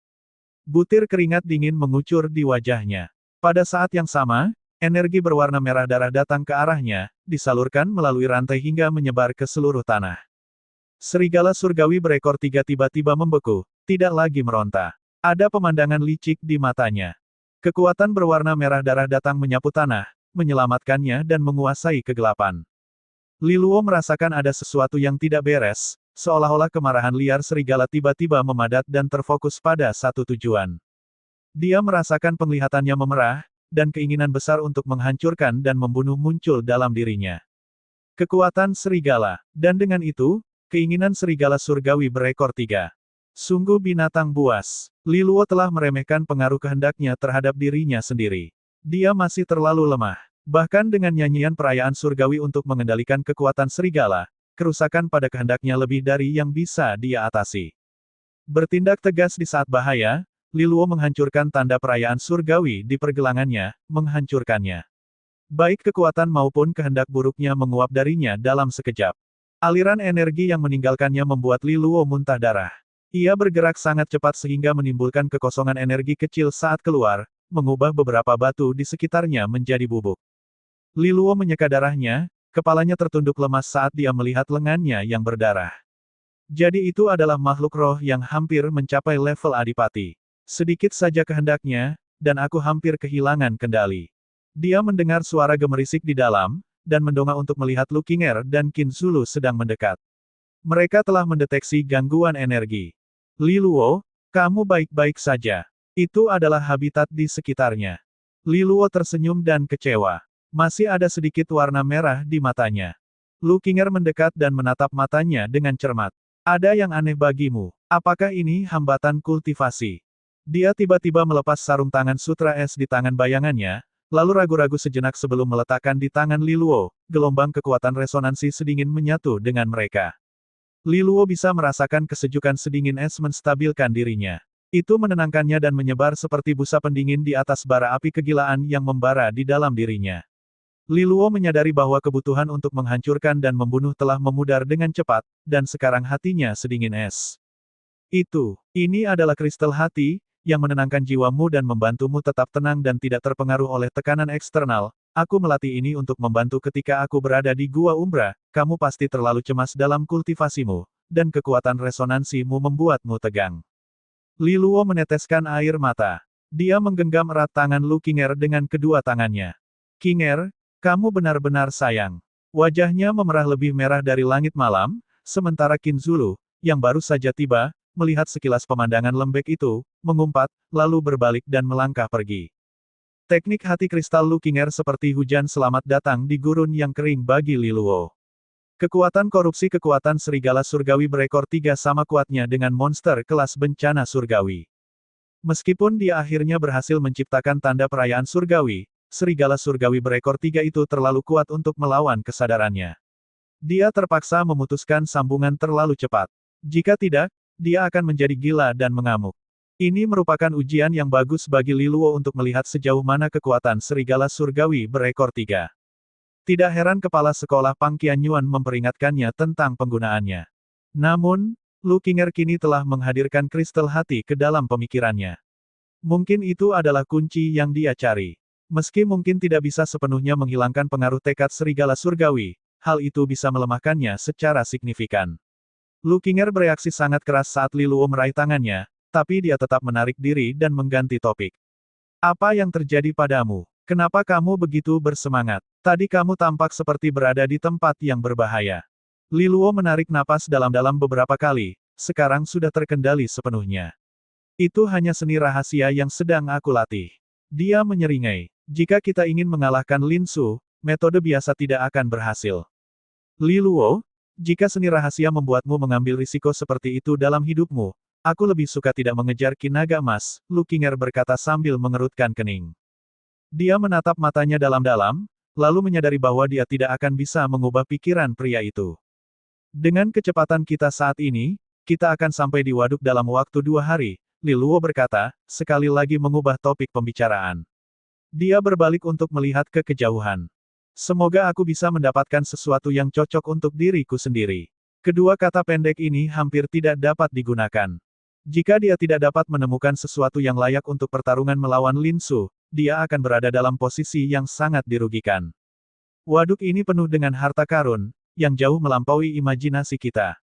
Butir keringat dingin mengucur di wajahnya. Pada saat yang sama, energi berwarna merah darah datang ke arahnya, disalurkan melalui rantai hingga menyebar ke seluruh tanah. Serigala surgawi berekor 3 tiba-tiba membeku, tidak lagi meronta. Ada pemandangan licik di matanya. Kekuatan berwarna merah darah datang menyapu tanah, menyelamatkannya dan menguasai kegelapan. Li Luo merasakan ada sesuatu yang tidak beres, seolah-olah kemarahan liar serigala tiba-tiba memadat dan terfokus pada satu tujuan. Dia merasakan penglihatannya memerah, dan keinginan besar untuk menghancurkan dan membunuh muncul dalam dirinya. Kekuatan serigala, dan dengan itu, keinginan serigala surgawi berekor 3. Sungguh binatang buas. Li Luo telah meremehkan pengaruh kehendaknya terhadap dirinya sendiri. Dia masih terlalu lemah. Bahkan dengan nyanyian perayaan surgawi untuk mengendalikan kekuatan serigala, kerusakan pada kehendaknya lebih dari yang bisa dia atasi. Bertindak tegas di saat bahaya, Li Luo menghancurkan tanda perayaan surgawi di pergelangannya, menghancurkannya. Baik kekuatan maupun kehendak buruknya menguap darinya dalam sekejap. Aliran energi yang meninggalkannya membuat Li Luo muntah darah. Ia bergerak sangat cepat sehingga menimbulkan kekosongan energi kecil saat keluar, mengubah beberapa batu di sekitarnya menjadi bubuk. Li Luo menyeka darahnya, kepalanya tertunduk lemas saat dia melihat lengannya yang berdarah. Jadi itu adalah makhluk roh yang hampir mencapai level adipati. Sedikit saja kehendaknya, dan aku hampir kehilangan kendali. Dia mendengar suara gemerisik di dalam, dan mendongak untuk melihat Lu Qinger dan Qin Zulu sedang mendekat. Mereka telah mendeteksi gangguan energi. Li Luo, kamu baik-baik saja. Itu adalah habitat di sekitarnya. Li Luo tersenyum dan kecewa. Masih ada sedikit warna merah di matanya. Lu Qinger mendekat dan menatap matanya dengan cermat. Ada yang aneh bagimu. Apakah ini hambatan kultivasi? Dia tiba-tiba melepas sarung tangan sutra es di tangan bayangannya, lalu ragu-ragu sejenak sebelum meletakkan di tangan Li Luo. Gelombang kekuatan resonansi sedingin menyatu dengan mereka. Li Luo bisa merasakan kesejukan sedingin es menstabilkan dirinya. Itu menenangkannya dan menyebar seperti busa pendingin di atas bara api kegilaan yang membara di dalam dirinya. Li Luo menyadari bahwa kebutuhan untuk menghancurkan dan membunuh telah memudar dengan cepat, dan sekarang hatinya sedingin es. Ini adalah kristal hati, yang menenangkan jiwamu dan membantumu tetap tenang dan tidak terpengaruh oleh tekanan eksternal. Aku melatih ini untuk membantu ketika aku berada di Gua Umbra, kamu pasti terlalu cemas dalam kultivasimu, dan kekuatan resonansimu membuatmu tegang. Li Luo meneteskan air mata. Dia menggenggam erat tangan Lu Qinger dengan kedua tangannya. Qinger, kamu benar-benar sayang. Wajahnya memerah lebih merah dari langit malam, sementara Qin Zulu, yang baru saja tiba, melihat sekilas pemandangan lembek itu, mengumpat, lalu berbalik dan melangkah pergi. Teknik hati kristal Lu Qinger seperti hujan selamat datang di gurun yang kering bagi Li Luo. Kekuatan korupsi kekuatan serigala surgawi berekor 3 sama kuatnya dengan monster kelas bencana surgawi. Meskipun dia akhirnya berhasil menciptakan tanda perayaan surgawi, serigala surgawi berekor 3 itu terlalu kuat untuk melawan kesadarannya. Dia terpaksa memutuskan sambungan terlalu cepat. Jika tidak, dia akan menjadi gila dan mengamuk. Ini merupakan ujian yang bagus bagi Li Luo untuk melihat sejauh mana kekuatan serigala surgawi berekor 3. Tidak heran kepala sekolah Pang Qianyuan memperingatkannya tentang penggunaannya. Namun, Lu Qinger kini telah menghadirkan kristal hati ke dalam pemikirannya. Mungkin itu adalah kunci yang dia cari. Meski mungkin tidak bisa sepenuhnya menghilangkan pengaruh tekad serigala surgawi, hal itu bisa melemahkannya secara signifikan. Lu Qinger bereaksi sangat keras saat Li Luo meraih tangannya, tapi dia tetap menarik diri dan mengganti topik. Apa yang terjadi padamu? Kenapa kamu begitu bersemangat? Tadi kamu tampak seperti berada di tempat yang berbahaya. Li Luo menarik napas dalam-dalam beberapa kali, sekarang sudah terkendali sepenuhnya. Itu hanya seni rahasia yang sedang aku latih. Dia menyeringai. Jika kita ingin mengalahkan Lin Su, metode biasa tidak akan berhasil. Li Luo, jika seni rahasia membuatmu mengambil risiko seperti itu dalam hidupmu, aku lebih suka tidak mengejar kinaga emas, Lu Qinger berkata sambil mengerutkan kening. Dia menatap matanya dalam-dalam, lalu menyadari bahwa dia tidak akan bisa mengubah pikiran pria itu. Dengan kecepatan kita saat ini, kita akan sampai di waduk dalam waktu 2 hari, Li Luo berkata, sekali lagi mengubah topik pembicaraan. Dia berbalik untuk melihat ke kejauhan. Semoga aku bisa mendapatkan sesuatu yang cocok untuk diriku sendiri. Kedua kata pendek ini hampir tidak dapat digunakan. Jika dia tidak dapat menemukan sesuatu yang layak untuk pertarungan melawan Lin Su, dia akan berada dalam posisi yang sangat dirugikan. Waduk ini penuh dengan harta karun, yang jauh melampaui imajinasi kita.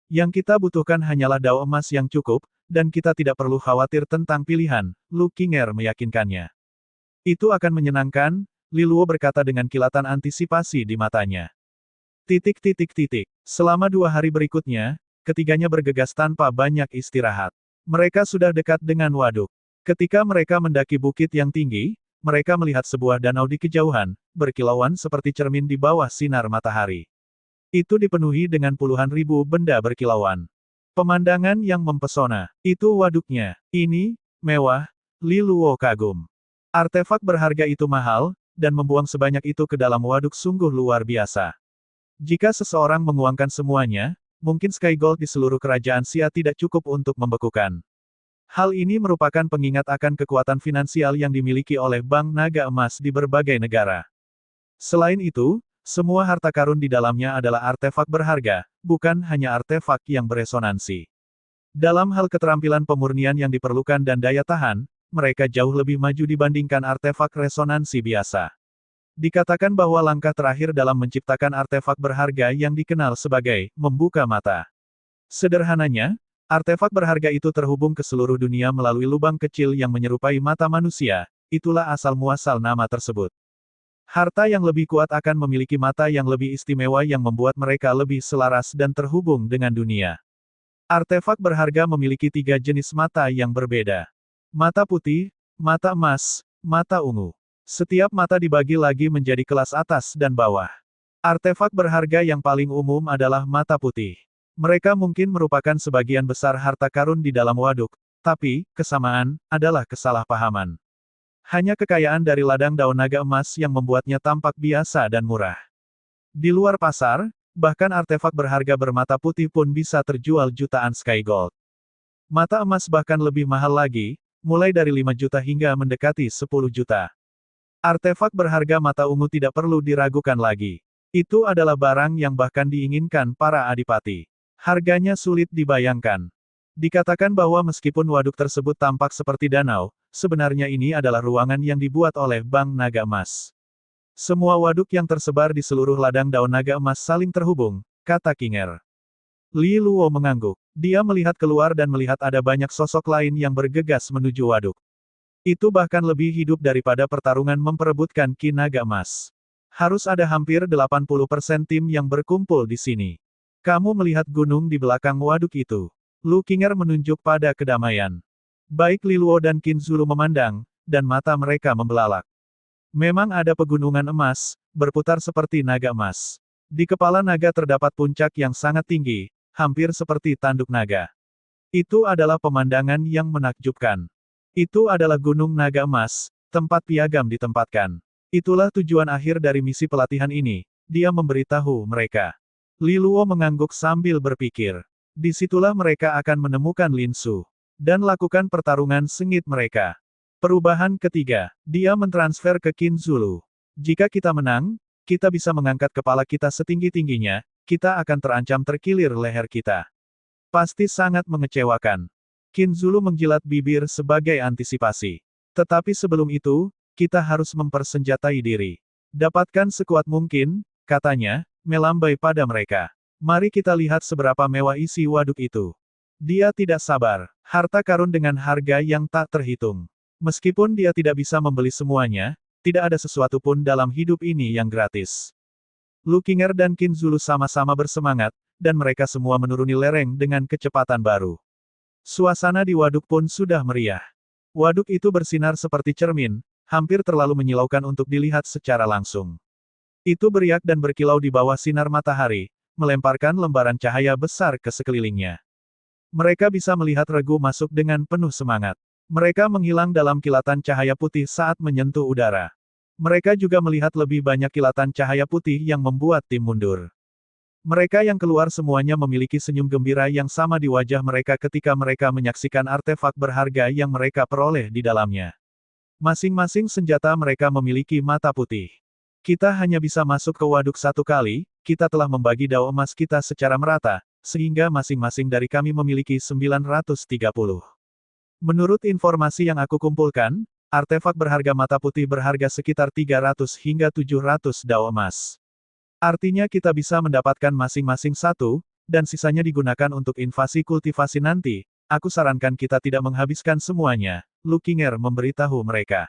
Yang kita butuhkan hanyalah dao emas yang cukup, dan kita tidak perlu khawatir tentang pilihan, Lu Qinger meyakinkannya. Itu akan menyenangkan, Li Luo berkata dengan kilatan antisipasi di matanya. Selama 2 hari berikutnya, ketiganya bergegas tanpa banyak istirahat. Mereka sudah dekat dengan waduk. Ketika mereka mendaki bukit yang tinggi, mereka melihat sebuah danau di kejauhan, berkilauan seperti cermin di bawah sinar matahari. Itu dipenuhi dengan puluhan ribu benda berkilauan. Pemandangan yang mempesona. Itu waduknya. Ini, mewah, Li Luo kagum. Artefak berharga itu mahal, dan membuang sebanyak itu ke dalam waduk sungguh luar biasa. Jika seseorang menguangkan semuanya, mungkin Sky Gold di seluruh kerajaan Xia tidak cukup untuk membekukan. Hal ini merupakan pengingat akan kekuatan finansial yang dimiliki oleh Bank Naga Emas di berbagai negara. Selain itu, semua harta karun di dalamnya adalah artefak berharga, bukan hanya artefak yang beresonansi. Dalam hal keterampilan pemurnian yang diperlukan dan daya tahan, mereka jauh lebih maju dibandingkan artefak resonansi biasa. Dikatakan bahwa langkah terakhir dalam menciptakan artefak berharga yang dikenal sebagai membuka mata. Sederhananya, Artefak berharga itu terhubung ke seluruh dunia melalui lubang kecil yang menyerupai mata manusia, itulah asal-muasal nama tersebut. Harta yang lebih kuat akan memiliki mata yang lebih istimewa yang membuat mereka lebih selaras dan terhubung dengan dunia. Artefak berharga memiliki 3 jenis mata yang berbeda. Mata putih, mata emas, mata ungu. Setiap mata dibagi lagi menjadi kelas atas dan bawah. Artefak berharga yang paling umum adalah mata putih. Mereka mungkin merupakan sebagian besar harta karun di dalam waduk, tapi, kesamaan, adalah kesalahpahaman. Hanya kekayaan dari ladang daun naga emas yang membuatnya tampak biasa dan murah. Di luar pasar, bahkan artefak berharga bermata putih pun bisa terjual jutaan sky gold. Mata emas bahkan lebih mahal lagi, mulai dari 5 juta hingga mendekati 10 juta. Artefak berharga mata ungu tidak perlu diragukan lagi. Itu adalah barang yang bahkan diinginkan para adipati. Harganya sulit dibayangkan. Dikatakan bahwa meskipun waduk tersebut tampak seperti danau, sebenarnya ini adalah ruangan yang dibuat oleh Bank Naga Emas. Semua waduk yang tersebar di seluruh ladang daun naga emas saling terhubung, kata Kinger. Li Luo mengangguk. Dia melihat keluar dan melihat ada banyak sosok lain yang bergegas menuju waduk. Itu bahkan lebih hidup daripada pertarungan memperebutkan Ki Naga Emas. Harus ada hampir 80% tim yang berkumpul di sini. Kamu melihat gunung di belakang waduk itu. Lu Qinger menunjuk pada kedamaian. Baik Li Luo dan Qin Zulu memandang, dan mata mereka membelalak. Memang ada pegunungan emas, berputar seperti naga emas. Di kepala naga terdapat puncak yang sangat tinggi, hampir seperti tanduk naga. Itu adalah pemandangan yang menakjubkan. Itu adalah Gunung Naga Emas, tempat piagam ditempatkan. Itulah tujuan akhir dari misi pelatihan ini, dia memberitahu mereka. Li Luo mengangguk sambil berpikir. Disitulah mereka akan menemukan Lin Su. Dan lakukan pertarungan sengit mereka. Perubahan ketiga, dia mentransfer ke Qin Zulu. Jika kita menang, kita bisa mengangkat kepala kita setinggi-tingginya, kita akan terancam terkilir leher kita. Pasti sangat mengecewakan. Qin Zulu menjilat bibir sebagai antisipasi. Tetapi sebelum itu, kita harus mempersenjatai diri. Dapatkan sekuat mungkin, katanya, melambai pada mereka. Mari kita lihat seberapa mewah isi waduk itu. Dia tidak sabar. Harta karun dengan harga yang tak terhitung. Meskipun dia tidak bisa membeli semuanya, tidak ada sesuatu pun dalam hidup ini yang gratis. Lu Qinger dan Qin Zulu sama-sama bersemangat, dan mereka semua menuruni lereng dengan kecepatan baru. Suasana di waduk pun sudah meriah. Waduk itu bersinar seperti cermin, hampir terlalu menyilaukan untuk dilihat secara langsung. Itu beriak dan berkilau di bawah sinar matahari, melemparkan lembaran cahaya besar ke sekelilingnya. Mereka bisa melihat regu masuk dengan penuh semangat. Mereka menghilang dalam kilatan cahaya putih saat menyentuh udara. Mereka juga melihat lebih banyak kilatan cahaya putih yang membuat tim mundur. Mereka yang keluar semuanya memiliki senyum gembira yang sama di wajah mereka ketika mereka menyaksikan artefak berharga yang mereka peroleh di dalamnya. Masing-masing senjata mereka memiliki mata putih. Kita hanya bisa masuk ke waduk satu kali, kita telah membagi dao emas kita secara merata, sehingga masing-masing dari kami memiliki 930. Menurut informasi yang aku kumpulkan, artefak berharga mata putih berharga sekitar 300 hingga 700 dao emas. Artinya kita bisa mendapatkan masing-masing satu, dan sisanya digunakan untuk invasi kultivasi nanti. Aku sarankan kita tidak menghabiskan semuanya, Lu Qinger memberitahu mereka.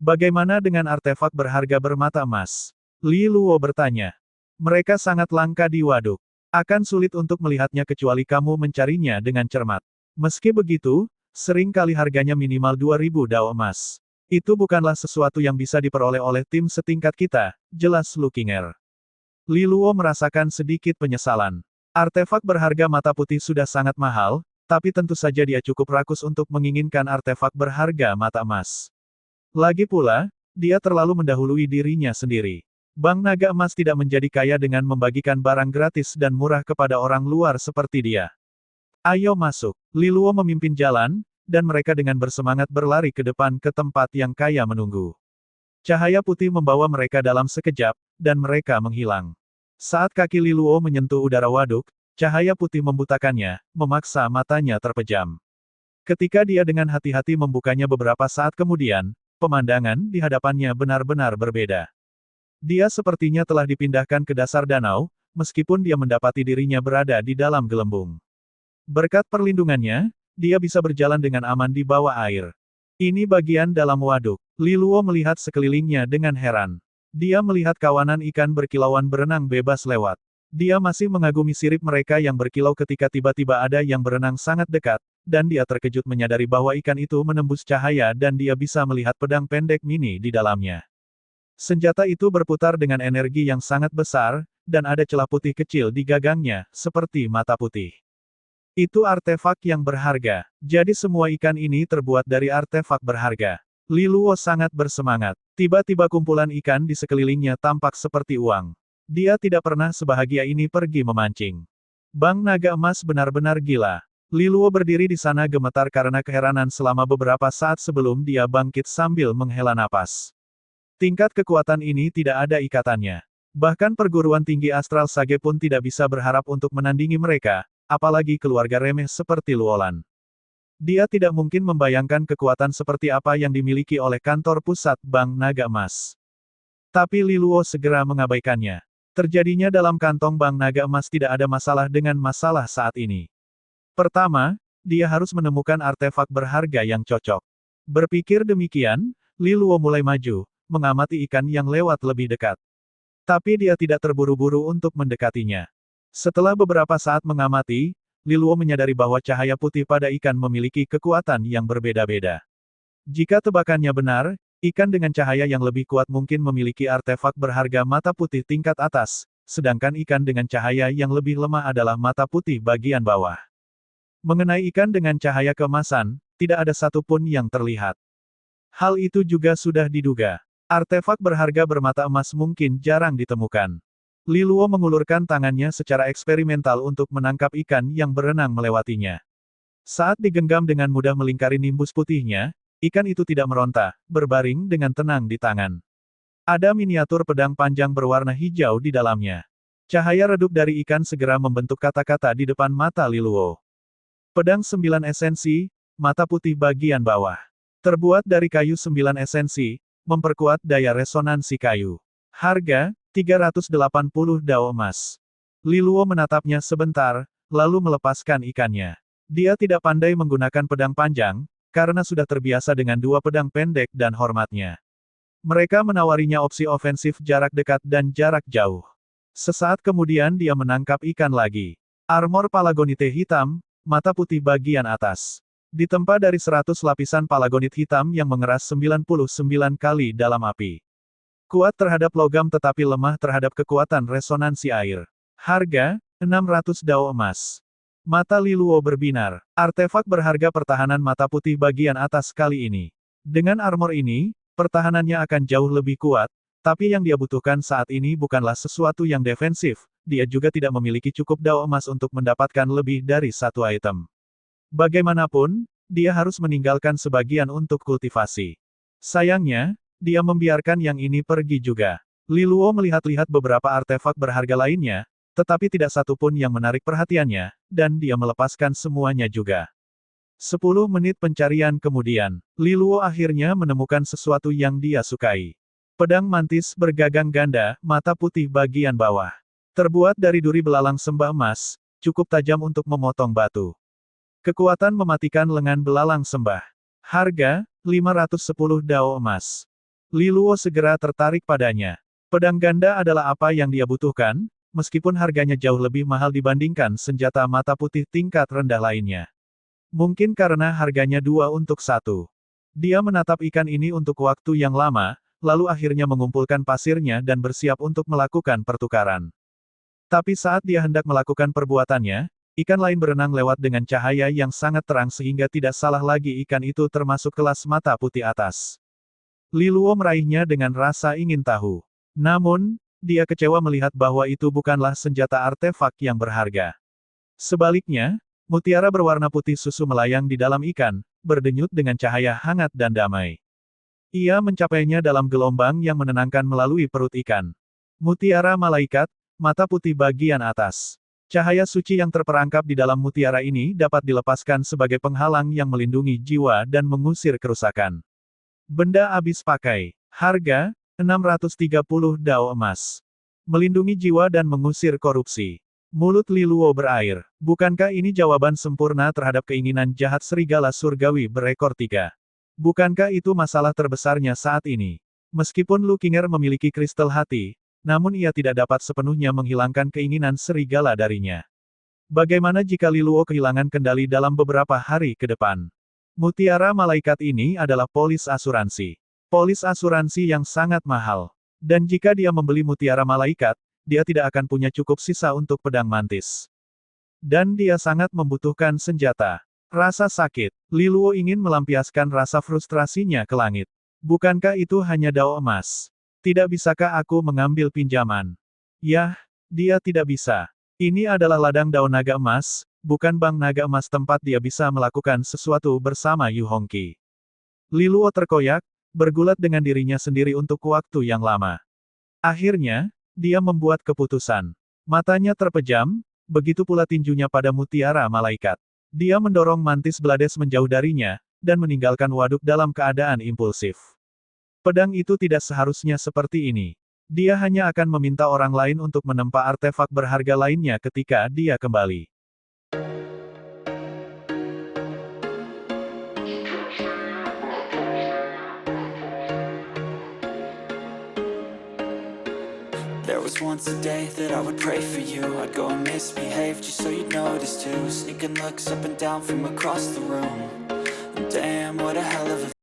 Bagaimana dengan artefak berharga bermata emas? Li Luo bertanya. Mereka sangat langka di waduk. Akan sulit untuk melihatnya kecuali kamu mencarinya dengan cermat. Meski begitu, sering kali harganya minimal 2000 dao emas. Itu bukanlah sesuatu yang bisa diperoleh oleh tim setingkat kita, jelas Lu Qinger. Li Luo merasakan sedikit penyesalan. Artefak berharga mata putih sudah sangat mahal, tapi tentu saja dia cukup rakus untuk menginginkan artefak berharga mata emas. Lagi pula, dia terlalu mendahului dirinya sendiri. Bank Naga Emas tidak menjadi kaya dengan membagikan barang gratis dan murah kepada orang luar seperti dia. Ayo masuk. Li Luo memimpin jalan, dan mereka dengan bersemangat berlari ke depan ke tempat yang kaya menunggu. Cahaya putih membawa mereka dalam sekejap, dan mereka menghilang. Saat kaki Li Luo menyentuh udara waduk, cahaya putih membutakannya, memaksa matanya terpejam. Ketika dia dengan hati-hati membukanya beberapa saat kemudian, pemandangan di hadapannya benar-benar berbeda. Dia sepertinya telah dipindahkan ke dasar danau, meskipun dia mendapati dirinya berada di dalam gelembung. Berkat perlindungannya, dia bisa berjalan dengan aman di bawah air. Ini bagian dalam waduk. Li Luo melihat sekelilingnya dengan heran. Dia melihat kawanan ikan berkilauan berenang bebas lewat. Dia masih mengagumi sirip mereka yang berkilau ketika tiba-tiba ada yang berenang sangat dekat, dan dia terkejut menyadari bahwa ikan itu menembus cahaya dan dia bisa melihat pedang pendek mini di dalamnya. Senjata itu berputar dengan energi yang sangat besar, dan ada celah putih kecil di gagangnya, seperti mata putih. Itu artefak yang berharga. Jadi semua ikan ini terbuat dari artefak berharga. Li Luo sangat bersemangat. Tiba-tiba kumpulan ikan di sekelilingnya tampak seperti uang. Dia tidak pernah sebahagia ini pergi memancing. Bang Naga Emas benar-benar gila. Li Luo berdiri di sana gemetar karena keheranan selama beberapa saat sebelum dia bangkit sambil menghela napas. Tingkat kekuatan ini tidak ada ikatannya. Bahkan perguruan tinggi astral Sage pun tidak bisa berharap untuk menandingi mereka, apalagi keluarga remeh seperti Luolan. Dia tidak mungkin membayangkan kekuatan seperti apa yang dimiliki oleh kantor pusat Bank Naga Emas. Tapi Li Luo segera mengabaikannya. Terjadinya dalam kantong Bank Naga Emas tidak ada masalah dengan masalah saat ini. Pertama, dia harus menemukan artefak berharga yang cocok. Berpikir demikian, Li Luo mulai maju, mengamati ikan yang lewat lebih dekat. Tapi dia tidak terburu-buru untuk mendekatinya. Setelah beberapa saat mengamati, Li Luo menyadari bahwa cahaya putih pada ikan memiliki kekuatan yang berbeda-beda. Jika tebakannya benar, ikan dengan cahaya yang lebih kuat mungkin memiliki artefak berharga mata putih tingkat atas, sedangkan ikan dengan cahaya yang lebih lemah adalah mata putih bagian bawah. Mengenai ikan dengan cahaya keemasan, tidak ada satupun yang terlihat. Hal itu juga sudah diduga. Artefak berharga bermata emas mungkin jarang ditemukan. Li Luo mengulurkan tangannya secara eksperimental untuk menangkap ikan yang berenang melewatinya. Saat digenggam dengan mudah melingkari nimbus putihnya, ikan itu tidak meronta, berbaring dengan tenang di tangan. Ada miniatur pedang panjang berwarna hijau di dalamnya. Cahaya redup dari ikan segera membentuk kata-kata di depan mata Li Luo. Pedang 9 esensi, mata putih bagian bawah. Terbuat dari kayu 9 esensi, memperkuat daya resonansi kayu. Harga, 380 dao emas. Li Luo menatapnya sebentar, lalu melepaskan ikannya. Dia tidak pandai menggunakan pedang panjang, karena sudah terbiasa dengan dua pedang pendek dan hormatnya. Mereka menawarinya opsi ofensif jarak dekat dan jarak jauh. Sesaat kemudian dia menangkap ikan lagi. Armor Palagonite hitam, mata putih bagian atas. Ditempa dari 100 lapisan palagonit hitam yang mengeras 99 kali dalam api. Kuat terhadap logam tetapi lemah terhadap kekuatan resonansi air. Harga, 600 dao emas. Mata Li Luo berbinar. Artefak berharga pertahanan mata putih bagian atas kali ini. Dengan armor ini, pertahanannya akan jauh lebih kuat, tapi yang dia butuhkan saat ini bukanlah sesuatu yang defensif, dia juga tidak memiliki cukup dao emas untuk mendapatkan lebih dari satu item. Bagaimanapun, dia harus meninggalkan sebagian untuk kultivasi. Sayangnya, dia membiarkan yang ini pergi juga. Li Luo melihat-lihat beberapa artefak berharga lainnya, tetapi tidak satupun yang menarik perhatiannya, dan dia melepaskan semuanya juga. 10 menit pencarian kemudian, Li Luo akhirnya menemukan sesuatu yang dia sukai. Pedang mantis bergagang ganda, mata putih bagian bawah. Terbuat dari duri belalang sembah emas, cukup tajam untuk memotong batu. Kekuatan mematikan lengan belalang sembah. Harga, 510 dao emas. Li Luo segera tertarik padanya. Pedang ganda adalah apa yang dia butuhkan, meskipun harganya jauh lebih mahal dibandingkan senjata mata putih tingkat rendah lainnya. Mungkin karena harganya 2 untuk 1. Dia menatap ikan ini untuk waktu yang lama, lalu akhirnya mengumpulkan pasirnya dan bersiap untuk melakukan pertukaran. Tapi saat dia hendak melakukan perbuatannya, ikan lain berenang lewat dengan cahaya yang sangat terang sehingga tidak salah lagi ikan itu termasuk kelas mata putih atas. Li Luo meraihnya dengan rasa ingin tahu. Namun, dia kecewa melihat bahwa itu bukanlah senjata artefak yang berharga. Sebaliknya, mutiara berwarna putih susu melayang di dalam ikan, berdenyut dengan cahaya hangat dan damai. Ia mencapainya dalam gelombang yang menenangkan melalui perut ikan. Mutiara malaikat, mata putih bagian atas. Cahaya suci yang terperangkap di dalam mutiara ini dapat dilepaskan sebagai penghalang yang melindungi jiwa dan mengusir kerusakan. Benda habis pakai. Harga, 630 dao emas. Melindungi jiwa dan mengusir korupsi. Mulut Liluo berair. Bukankah ini jawaban sempurna terhadap keinginan jahat serigala surgawi berekor 3? Bukankah itu masalah terbesarnya saat ini? Meskipun Lu Qinger memiliki kristal hati, namun ia tidak dapat sepenuhnya menghilangkan keinginan serigala darinya. Bagaimana jika Liluo kehilangan kendali dalam beberapa hari ke depan? Mutiara malaikat ini adalah polis asuransi. Polis asuransi yang sangat mahal. Dan jika dia membeli mutiara malaikat, dia tidak akan punya cukup sisa untuk pedang mantis. Dan dia sangat membutuhkan senjata. Rasa sakit. Liluo ingin melampiaskan rasa frustrasinya ke langit. Bukankah itu hanya dao emas? Tidak bisakah aku mengambil pinjaman? Yah, dia tidak bisa. Ini adalah ladang dao naga emas, bukan bank naga emas tempat dia bisa melakukan sesuatu bersama Yu Hongqi. Liluo terkoyak, bergulat dengan dirinya sendiri untuk waktu yang lama. Akhirnya, dia membuat keputusan. Matanya terpejam, begitu pula tinjunya pada mutiara malaikat. Dia mendorong mantis Blades menjauh darinya, dan meninggalkan waduk dalam keadaan impulsif. Pedang itu tidak seharusnya seperti ini. Dia hanya akan meminta orang lain untuk menempa artefak berharga lainnya ketika dia kembali. There was once a day that I would pray for you. I'd go and misbehave just so you'd notice too. Sneaking looks up and down from across the room. And damn, what a hell